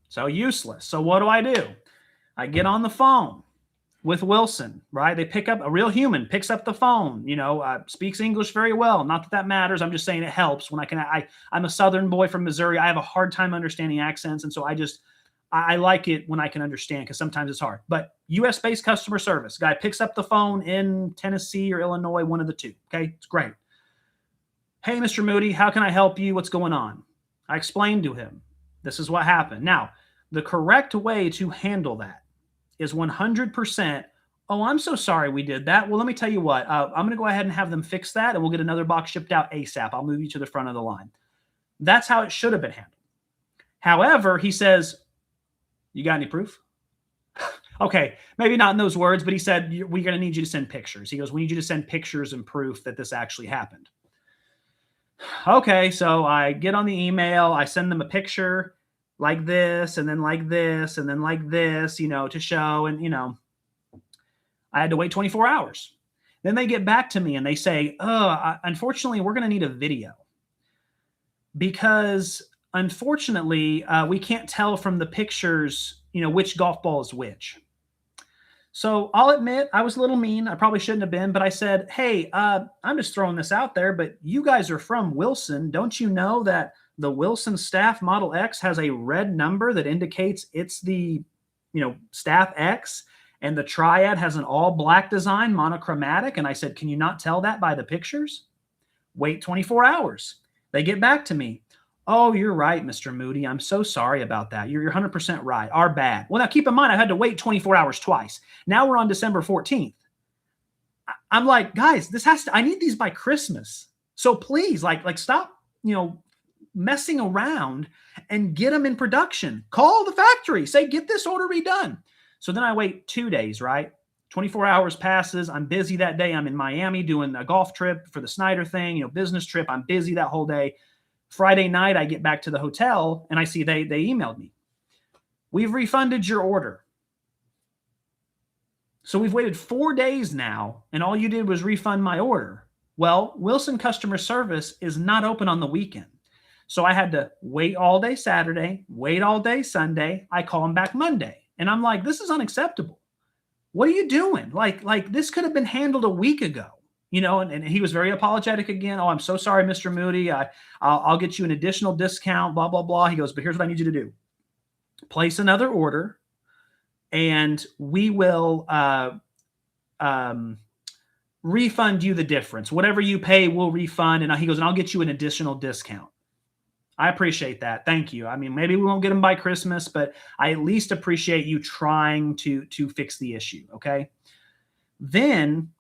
So useless. So what do? I get on the phone with Wilson, right? They pick up, a real human picks up the phone, speaks English very well. Not that that matters. I'm just saying it helps when I'm a Southern boy from Missouri. I have a hard time understanding accents. And so I like it when I can understand, because sometimes it's hard. But US-based customer service. Guy picks up the phone in Tennessee or Illinois, one of the two. Okay, it's great. Hey, Mr. Moody, how can I help you? What's going on? I explained to him, this is what happened. Now, the correct way to handle that is 100%, oh, I'm so sorry we did that. Well, let me tell you what, I'm going to go ahead and have them fix that, and we'll get another box shipped out ASAP. I'll move you to the front of the line. That's how it should have been handled. However, he says, you got any proof? Okay, maybe not in those words, but he said, we're going to need you to send pictures. He goes, we need you to send pictures and proof that this actually happened. Okay, so I get on the email, I send them a picture like this, and then like this, and then like this, to show. And, I had to wait 24 hours. Then they get back to me and they say, unfortunately, we're going to need a video because unfortunately, we can't tell from the pictures, which golf ball is which. So I'll admit I was a little mean. I probably shouldn't have been, but I said, hey, I'm just throwing this out there, but you guys are from Wilson. Don't you know that the Wilson Staff Model X has a red number that indicates it's the, Staff X, and the Triad has an all black design, monochromatic? And I said, can you not tell that by the pictures? Wait 24 hours. They get back to me. Oh, you're right, Mr. Moody. I'm so sorry about that. You're 100% right. Our bad. Well, now keep in mind, I had to wait 24 hours twice. Now we're on December 14th. I'm like, guys, I need these by Christmas. So please, like stop, messing around and get them in production. Call the factory. Say, get this order redone. So then I wait 2 days, right? 24 hours passes. I'm busy that day. I'm in Miami doing a golf trip for the Snyder thing, business trip. I'm busy that whole day. Friday night, I get back to the hotel and I see they emailed me. We've refunded your order. So we've waited 4 days now, and all you did was refund my order. Well, Wilson customer service is not open on the weekend. So I had to wait all day Saturday, wait all day Sunday. I call them back Monday. And I'm like, this is unacceptable. What are you doing? Like this could have been handled a week ago. And he was very apologetic again. Oh, I'm so sorry, Mr. Moody. I'll get you an additional discount, blah, blah, blah. He goes, but here's what I need you to do. Place another order, and we will refund you the difference. Whatever you pay, we'll refund. And he goes, and I'll get you an additional discount. I appreciate that. Thank you. I mean, maybe we won't get them by Christmas, but I at least appreciate you trying to fix the issue, okay? Then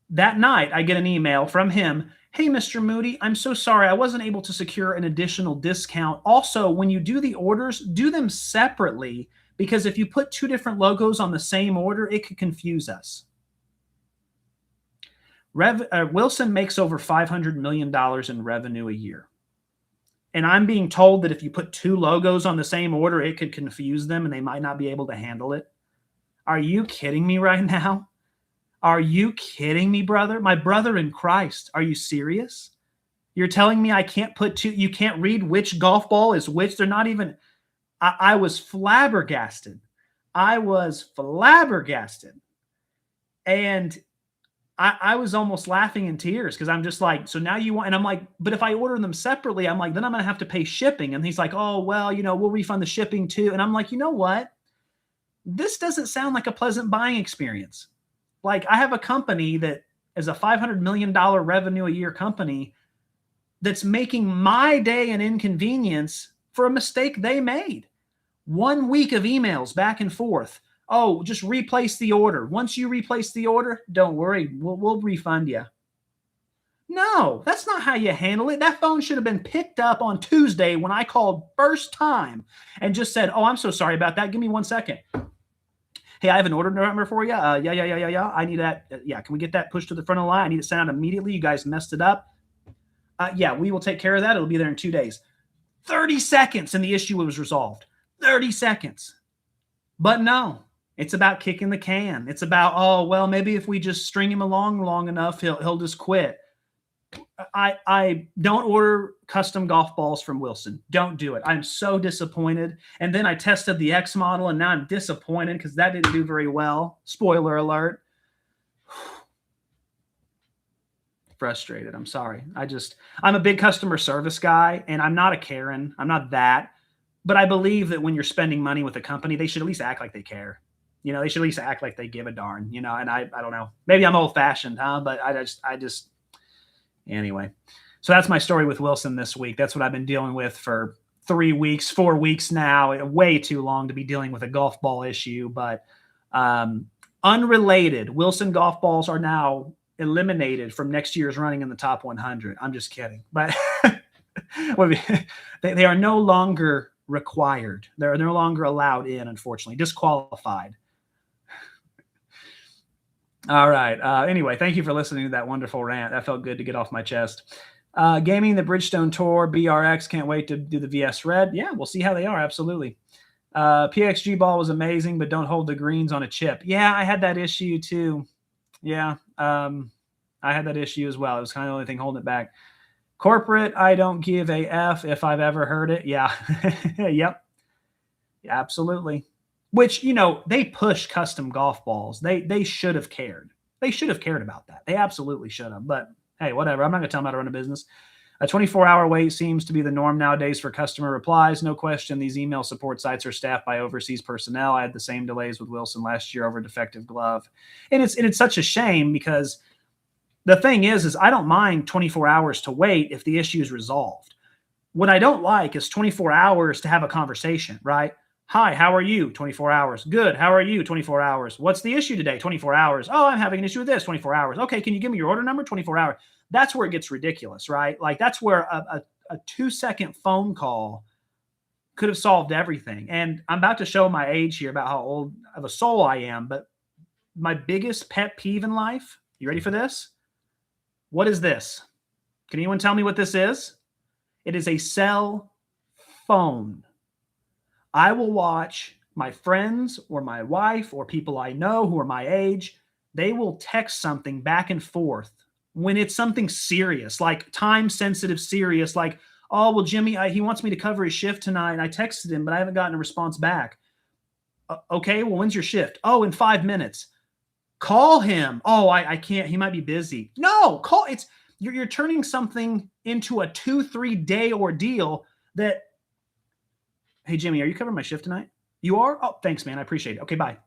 that night, I get an email from him. Hey, Mr. Moody, I'm so sorry. I wasn't able to secure an additional discount. Also, when you do the orders, do them separately, because if you put two different logos on the same order, it could confuse us. Wilson makes over $500 million in revenue a year. And I'm being told that if you put two logos on the same order, it could confuse them and they might not be able to handle it. Are you kidding me right now? Are you kidding me, brother? My brother in Christ, are you serious? You're telling me I can't put two, you can't read which golf ball is which? They're not even, I was flabbergasted. I was flabbergasted. And I was almost laughing in tears because I'm just like, so now you want, and I'm like, but if I order them separately, I'm like, then I'm going to have to pay shipping. And he's like, oh, well, we'll refund the shipping too. And I'm like, you know what? This doesn't sound like a pleasant buying experience. Like, I have a company that is a $500 million revenue a year company that's making my day an inconvenience for a mistake they made. 1 week of emails back and forth. Oh, just replace the order. Once you replace the order, don't worry, we'll refund you. No, that's not how you handle it. That phone should have been picked up on Tuesday when I called first time and just said, oh, I'm so sorry about that. Give me 1 second. Hey, I have an order number for you. Yeah. I need that. Yeah, can we get that pushed to the front of the line? I need it sent out immediately. You guys messed it up. Yeah, we will take care of that. It'll be there in 2 days. 30 seconds and the issue was resolved. 30 seconds. But no, it's about kicking the can. It's about, oh, well, maybe if we just string him along long enough, he'll just quit. I don't order custom golf balls from Wilson. Don't do it. I'm so disappointed. And then I tested the X model, and now I'm disappointed because that didn't do very well. Spoiler alert. Frustrated. I'm sorry. I'm a big customer service guy, and I'm not a Karen. I'm not that. But I believe that when you're spending money with a company, they should at least act like they care. They should at least act like they give a darn, and I don't know. Maybe I'm old fashioned, huh? But I just anyway. So that's my story with Wilson this week. That's what I've been dealing with for 3 weeks, 4 weeks now. Way too long to be dealing with a golf ball issue, but unrelated. Wilson golf balls are now eliminated from next year's running in the top 100. I'm just kidding. But they are no longer required. They're no longer allowed in, unfortunately, disqualified. All right. Anyway, thank you for listening to that wonderful rant. That felt good to get off my chest. Gaming the Bridgestone Tour BRX. Can't wait to do the VS Red. Yeah, we'll see how they are. Absolutely. PXG ball was amazing, but don't hold the greens on a chip. Yeah, I had that issue too. Yeah, I had that issue as well. It was kind of the only thing holding it back. Corporate, I don't give a F if I've ever heard it. Yeah. Yep. Yeah, absolutely. Which, they push custom golf balls. They should have cared. They should have cared about that. They absolutely should have. But hey, whatever. I'm not going to tell them how to run a business. A 24-hour wait seems to be the norm nowadays for customer replies. No question, these email support sites are staffed by overseas personnel. I had the same delays with Wilson last year over a defective glove. And it's such a shame because the thing is I don't mind 24 hours to wait if the issue is resolved. What I don't like is 24 hours to have a conversation, right? Hi, how are you? 24 hours. Good. How are you? 24 hours. What's the issue today? 24 hours. Oh, I'm having an issue with this. 24 hours. Okay, can you give me your order number? 24 hours. That's where it gets ridiculous, right? Like that's where a 2-second phone call could have solved everything. And I'm about to show my age here about how old of a soul I am, but my biggest pet peeve in life, you ready for this? What is this? Can anyone tell me what this is? It is a cell phone. I will watch my friends or my wife or people I know who are my age. They will text something back and forth when it's something serious, like time sensitive, serious, like, oh, well, Jimmy, he wants me to cover his shift tonight. And I texted him, but I haven't gotten a response back. Okay, well, when's your shift? Oh, in 5 minutes. Call him. Oh, I can't. He might be busy. No, call. You're turning something into a 2-3 day ordeal that, hey, Jimmy, are you covering my shift tonight? You are? Oh, thanks, man. I appreciate it. Okay, bye.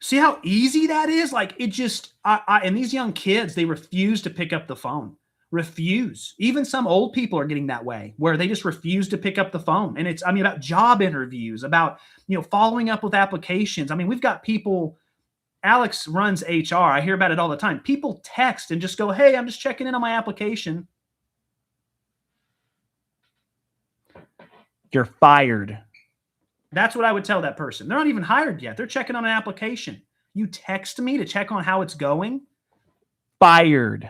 See how easy that is? Like it just, and these young kids, they refuse to pick up the phone. Refuse. Even some old people are getting that way where they just refuse to pick up the phone. And it's, about job interviews, about, following up with applications. We've got people, Alex runs HR. I hear about it all the time. People text and just go, hey, I'm just checking in on my application. You're fired. That's what I would tell that person. They're not even hired yet. They're checking on an application. You text me to check on how it's going? Fired.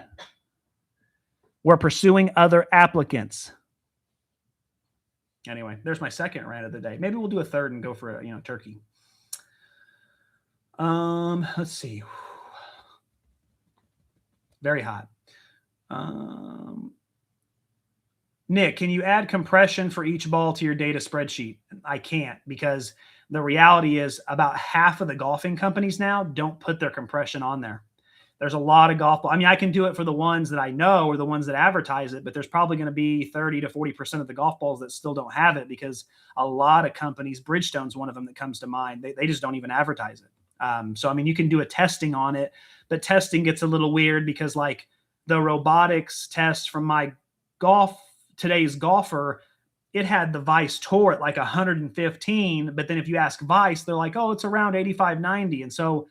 We're pursuing other applicants. Anyway, there's my second rant of the day. Maybe we'll do a third and go for a turkey. Let's see. Very hot. Nick, can you add compression for each ball to your data spreadsheet? I can't, because the reality is about half of the golfing companies now don't put their compression on there. There's a lot of golf balls. I can do it for the ones that I know or the ones that advertise it, but there's probably going to be 30 to 40% of the golf balls that still don't have it, because a lot of companies, Bridgestone's one of them that comes to mind, they just don't even advertise it. So you can do a testing on it, but testing gets a little weird because like the robotics test from my today's golfer, it had the Vice Tour at like 115, but then if you ask Vice, they're like, oh, it's around 85, 90. And so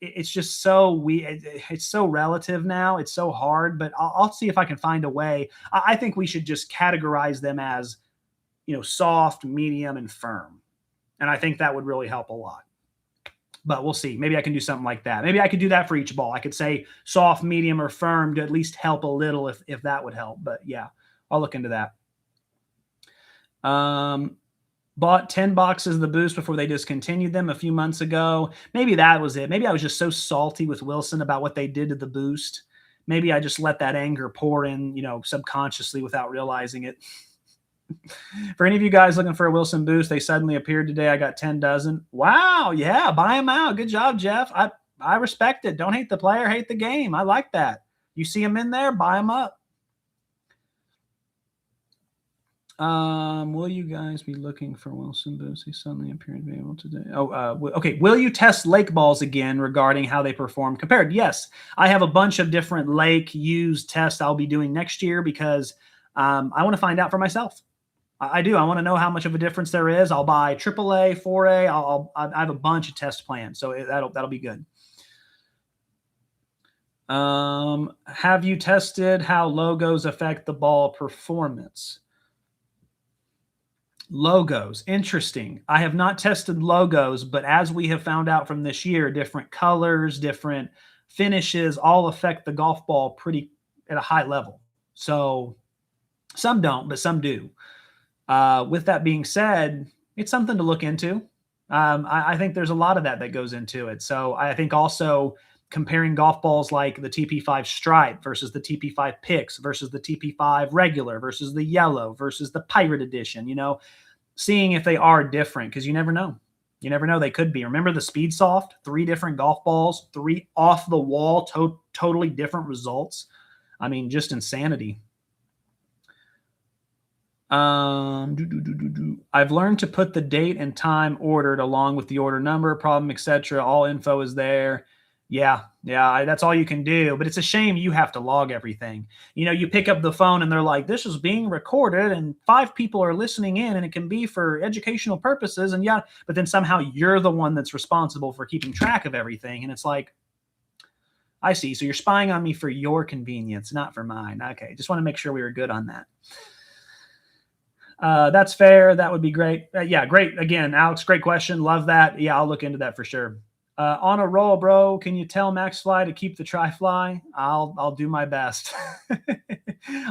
it's just so it's so relative now. It's so hard, but I'll see if I can find a way. I think we should just categorize them as, soft, medium, and firm. And I think that would really help a lot. But we'll see. Maybe I can do something like that. Maybe I could do that for each ball. I could say soft, medium, or firm to at least help a little if that would help. But yeah, I'll look into that. Bought 10 boxes of the Boost before they discontinued them a few months ago. Maybe that was it. Maybe I was just so salty with Wilson about what they did to the Boost. Maybe I just let that anger pour in, subconsciously without realizing it. For any of you guys looking for a Wilson Boost, they suddenly appeared today. I got 10 dozen. Wow. Yeah. Buy them out. Good job, Jeff. I respect it. Don't hate the player, hate the game. I like that. You see them in there, buy them up. Will you guys be looking for Wilson Boost? He suddenly appeared to be able today. Okay. Will you test lake balls again regarding how they perform compared? Yes. I have a bunch of different lake used tests I'll be doing next year because I want to find out for myself. I do. I want to know how much of a difference there is. I'll buy AAA, 4A. I have a bunch of test plans, so that'll be good. Have you tested how logos affect the ball performance? Logos, interesting. I have not tested logos, but as we have found out from this year, different colors, different finishes all affect the golf ball pretty at a high level. So some don't, but some do. With that being said, it's something to look into. I think there's a lot of that goes into it. So I think also comparing golf balls like the TP5 Stripe versus the TP5 Pix versus the TP5 regular versus the yellow versus the Pirate Edition, seeing if they are different, because you never know. You never know. They could be. Remember the Speed Soft? 3 different golf balls, 3 off the wall, totally different results. I mean, just insanity. I've learned to put the date and time ordered along with the order number, problem, etc. All info is there. Yeah, that's all you can do. But it's a shame you have to log everything. You pick up the phone and they're like, this is being recorded and 5 people are listening in and it can be for educational purposes. And yeah, but then somehow you're the one that's responsible for keeping track of everything. And it's like, I see. So you're spying on me for your convenience, not for mine. Okay, just want to make sure we were good on that. That's fair. That would be great. Yeah, great. Again, Alex, great question. Love that. Yeah, I'll look into that for sure. On a roll, bro. Can you tell MaxFly to keep the tri-fly? I'll do my best.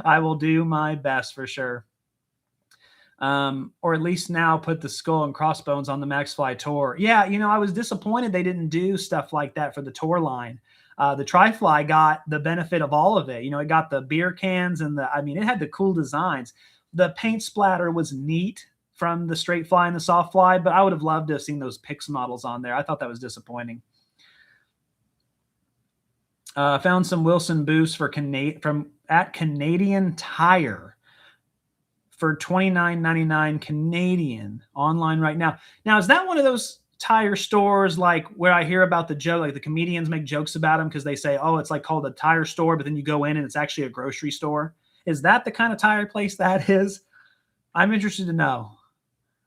I will do my best for sure. Or at least now put the skull and crossbones on the MaxFly Tour. Yeah, I was disappointed they didn't do stuff like that for the Tour line. The tri-fly got the benefit of all of it. It got the beer cans and it had the cool designs. The paint splatter was neat from the straight fly and the soft fly, but I would have loved to have seen those Pix models on there. I thought that was disappointing. Found some Wilson boosts from Canadian Tire for $29.99 Canadian online right now. Now, is that one of those tire stores like where I hear about the joke, like the comedians make jokes about them because they say, oh, it's like called a tire store, but then you go in and it's actually a grocery store? Is that the kind of tire place that is? I'm interested to know.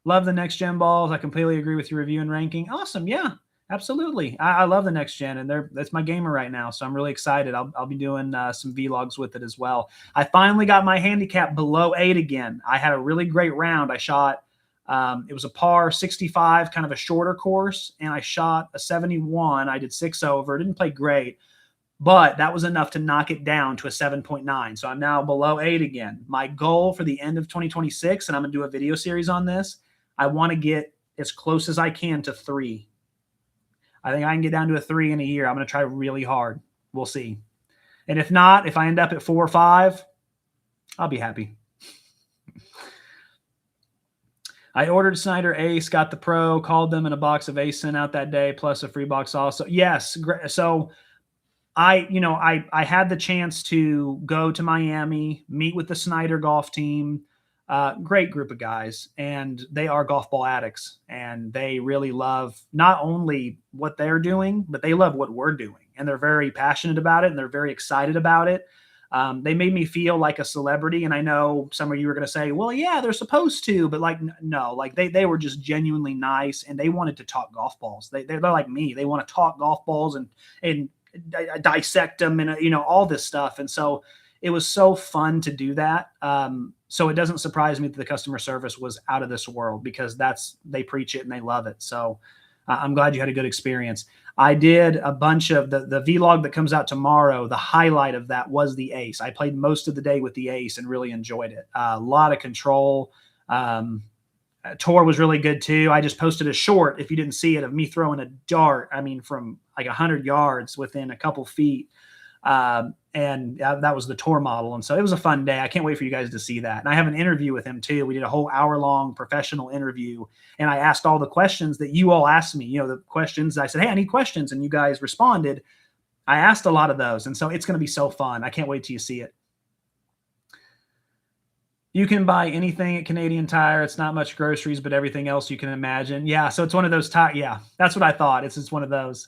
Love the next gen balls. I completely agree with your review and ranking. Awesome. Yeah, absolutely. I love the next gen, and that's my gamer right now. So I'm really excited. I'll be doing some vlogs with it as well. I finally got my handicap below 8 again. I had a really great round. I shot, it was a par 65, kind of a shorter course, and I shot a 71. I did 6 over. Didn't play great, but that was enough to knock it down to a 7.9. So I'm now below 8 again. My goal for the end of 2026, and I'm going to do a video series on this, I want to get as close as I can to 3. I think I can get down to a 3 in a year. I'm going to try really hard. We'll see. And if not, if I end up at 4 or 5, I'll be happy. I ordered Snyder Ace, got the Pro, called them, and a box of Ace sent out that day, plus a free box also. Yes. So I had the chance to go to Miami, meet with the Snyder golf team. Great group of guys, and they are golf ball addicts, and they really love not only what they're doing, but they love what we're doing, and they're very passionate about it, and they're very excited about it. They made me feel like a celebrity, and I know some of you are going to say, well, yeah, they're supposed to, but no, they were just genuinely nice, and they wanted to talk golf balls. They're like me. They want to talk golf balls and dissect them and, all this stuff. And so it was so fun to do that. So it doesn't surprise me that the customer service was out of this world, because they preach it and they love it. So I'm glad you had a good experience. I did a bunch of the vlog that comes out tomorrow. The highlight of that was the Ace. I played most of the day with the Ace and really enjoyed it. A lot of control. Tour was really good too. I just posted a short, if you didn't see it, of me throwing a dart, from like 100 yards within a couple feet. And that was the Tour model. And so it was a fun day. I can't wait for you guys to see that. And I have an interview with him too. We did a whole hour-long professional interview, and I asked all the questions that you all asked me, the questions. I said, hey, I need questions. And you guys responded. I asked a lot of those. And so it's going to be so fun. I can't wait till you see it. You can buy anything at Canadian Tire. It's not much groceries, but everything else you can imagine. Yeah. So it's one of those tire. Yeah, that's what I thought. It's one of those.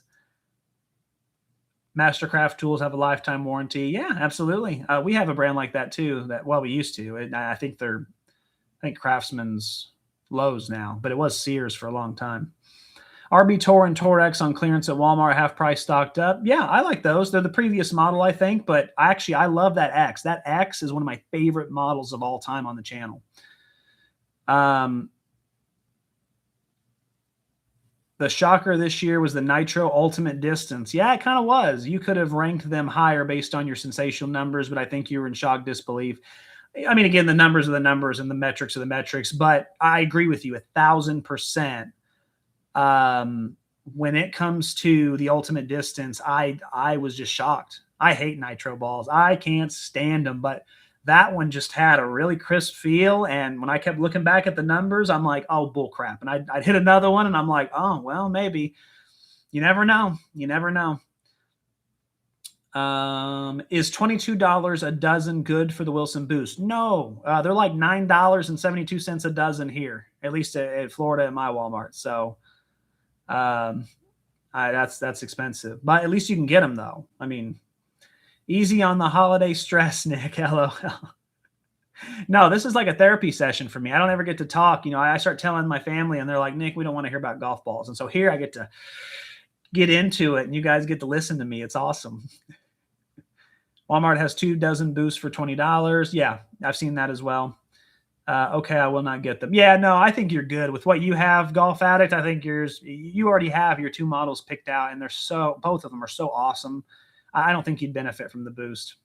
Mastercraft tools have a lifetime warranty. Yeah, absolutely. We have a brand like that too. We used to. I think Craftsman's Lowe's now, but it was Sears for a long time. RB Tour and Tour X on clearance at Walmart, half price stocked up. Yeah, I like those. They're the previous model, I think, but I love that X. That X is one of my favorite models of all time on the channel. The shocker this year was the Nitro Ultimate Distance. Yeah, it kind of was. You could have ranked them higher based on your sensational numbers, but I think you were in shock disbelief. I mean, again, the numbers are the numbers and the metrics are the metrics, but I agree with you 1,000%. When it comes to the Ultimate Distance, I was just shocked. I hate Nitro balls. I can't stand them, but that one just had a really crisp feel. And when I kept looking back at the numbers, I'm like, oh, bull crap. And I'd hit another one and I'm like, oh, well, maybe. You never know. You never know. Is $22 a dozen good for the Wilson Boost? No, they're like $9.72 a dozen here, at least at Florida at my Walmart. So that's expensive, but at least you can get them though. I mean, easy on the holiday stress, Nick. LOL. No, this is like a therapy session for me. I don't ever get to talk. I start telling my family and they're like, Nick, we don't want to hear about golf balls. And so here I get to get into it and you guys get to listen to me. It's awesome. Walmart has 2 dozen boosts for $20. Yeah, I've seen that as well. Okay, I will not get them. Yeah, no, I think you're good with what you have, Golf Addict. I think you already have your 2 models picked out, and both of them are so awesome. I don't think you'd benefit from the boost.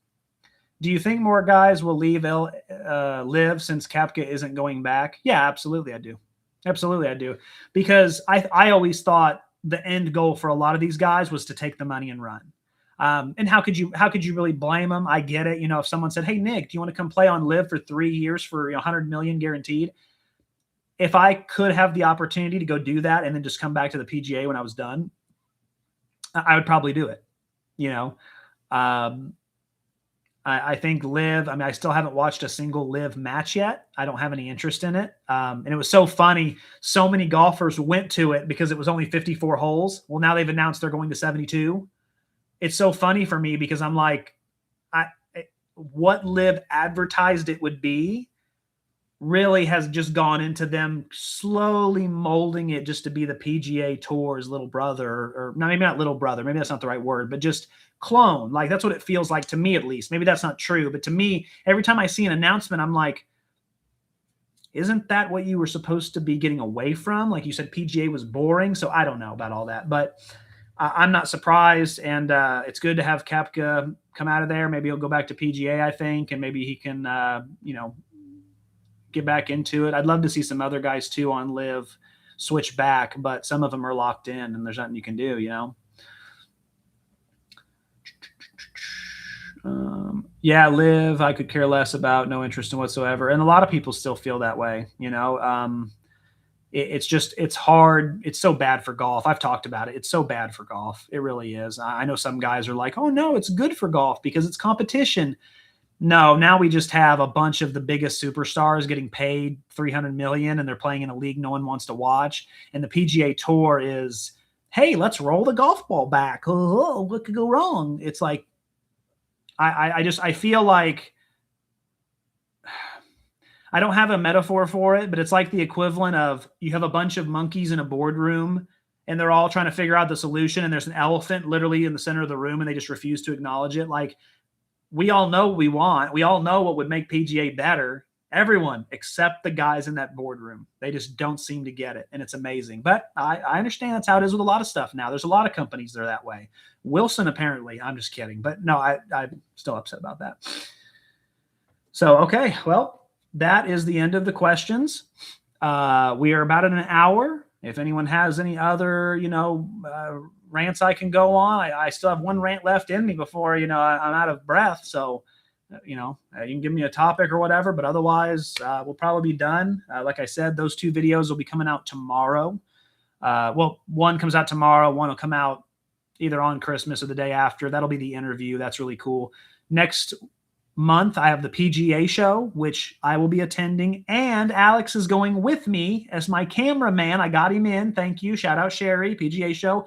Do you think more guys will leave live since Koepka isn't going back? Yeah, absolutely, I do. Absolutely, I do. Because I always thought the end goal for a lot of these guys was to take the money and run. And how could you really blame them? I get it. If someone said, hey, Nick, do you want to come play on live for 3 years for 100 million guaranteed? If I could have the opportunity to go do that and then just come back to the PGA when I was done, I would probably do it. I think live, I still haven't watched a single live match yet. I don't have any interest in it. And it was so funny. So many golfers went to it because it was only 54 holes. Well, now they've announced they're going to 72. It's so funny for me because I'm like, what live advertised it would be really has just gone into them slowly molding it just to be the PGA Tour's little brother, or maybe not little brother, maybe that's not the right word, but just clone. Like that's what it feels like to me, at least. Maybe that's not true, but to me, every time I see an announcement, I'm like, isn't that what you were supposed to be getting away from? Like you said, PGA was boring. So I don't know about all that, but I'm not surprised. And it's good to have Koepka come out of there. Maybe he'll go back to PGA, I think, and maybe he can, get back into it. I'd love to see some other guys too on live switch back, but some of them are locked in and there's nothing you can do, Yeah, live, I could care less about, no interest in whatsoever. And a lot of people still feel that way, it's hard. It's so bad for golf. I've talked about it. It's so bad for golf. It really is. I know some guys are like, oh no, it's good for golf because it's competition. No, now we just have a bunch of the biggest superstars getting paid $300 million and they're playing in a league no one wants to watch. And the PGA Tour is, hey, let's roll the golf ball back. Oh, what could go wrong? It's like, I feel like I don't have a metaphor for it, but it's like the equivalent of you have a bunch of monkeys in a boardroom and they're all trying to figure out the solution. And there's an elephant literally in the center of the room and they just refuse to acknowledge it. Like, we all know what we want. We all know what would make PGA better. Everyone except the guys in that boardroom. They just don't seem to get it. And it's amazing. But I understand that's how it is with a lot of stuff now. There's a lot of companies that are that way. Wilson, apparently. I'm just kidding. But no, I'm still upset about that. So, okay. Well, that is the end of the questions. We are about at an hour. If anyone has any other, rants I can go on. I still have one rant left in me before, I'm out of breath. So, you can give me a topic or whatever, but otherwise we'll probably be done. Like I said, those 2 videos will be coming out tomorrow. One comes out tomorrow. One will come out either on Christmas or the day after. That'll be the interview. That's really cool. Next month, I have the PGA show, which I will be attending. And Alex is going with me as my cameraman. I got him in. Thank you. Shout out Sherry, PGA show.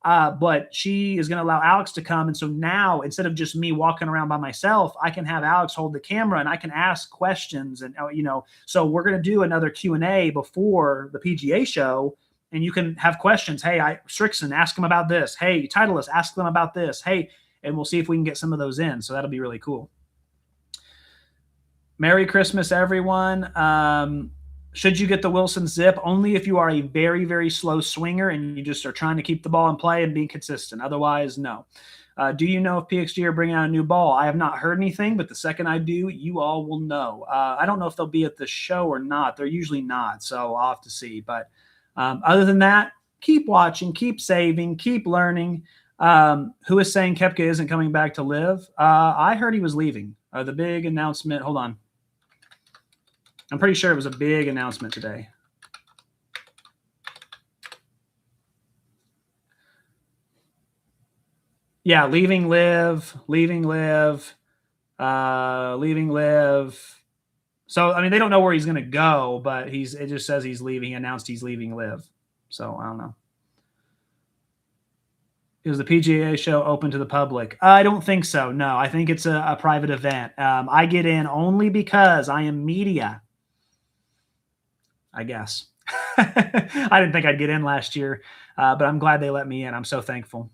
But she is going to allow Alex to come. And so now, instead of just me walking around by myself, I can have Alex hold the camera and I can ask questions. And, so we're going to do another Q&A before the PGA show. And you can have questions. Hey, Strixon, ask them about this. Hey, Titleist, ask them about this. Hey, and we'll see if we can get some of those in. So that'll be really cool. Merry Christmas, everyone. Should you get the Wilson Zip? Only if you are a very, very slow swinger and you just are trying to keep the ball in play and being consistent. Otherwise, no. Do you know if PXG are bringing out a new ball? I have not heard anything, but the second I do, you all will know. I don't know if they'll be at the show or not. They're usually not, so I'll have to see. But other than that, keep watching, keep saving, keep learning. Who is saying Koepka isn't coming back to live? I heard he was leaving. The big announcement. Hold on. I'm pretty sure it was a big announcement today. Yeah, leaving live. So, I mean, they don't know where he's going to go, but it just says he's leaving. He announced he's leaving live. So, I don't know. Is the PGA show open to the public? I don't think so. No, I think it's a private event. I get in only because I am media, I guess. I didn't think I'd get in last year, but I'm glad they let me in. I'm so thankful.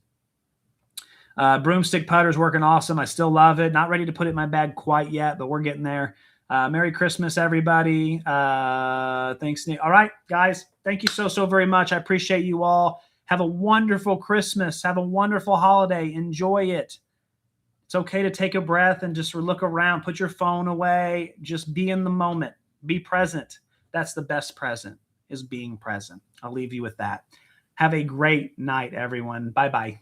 Broomstick putter's working awesome. I still love it. Not ready to put it in my bag quite yet, but we're getting there. Merry Christmas, everybody. Thanks, Nick. All right, guys. Thank you so very much. I appreciate you all. Have a wonderful Christmas. Have a wonderful holiday. Enjoy it. It's okay to take a breath and just look around. Put your phone away. Just be in the moment. Be present. That's the best present, is being present. I'll leave you with that. Have a great night, everyone. Bye-bye.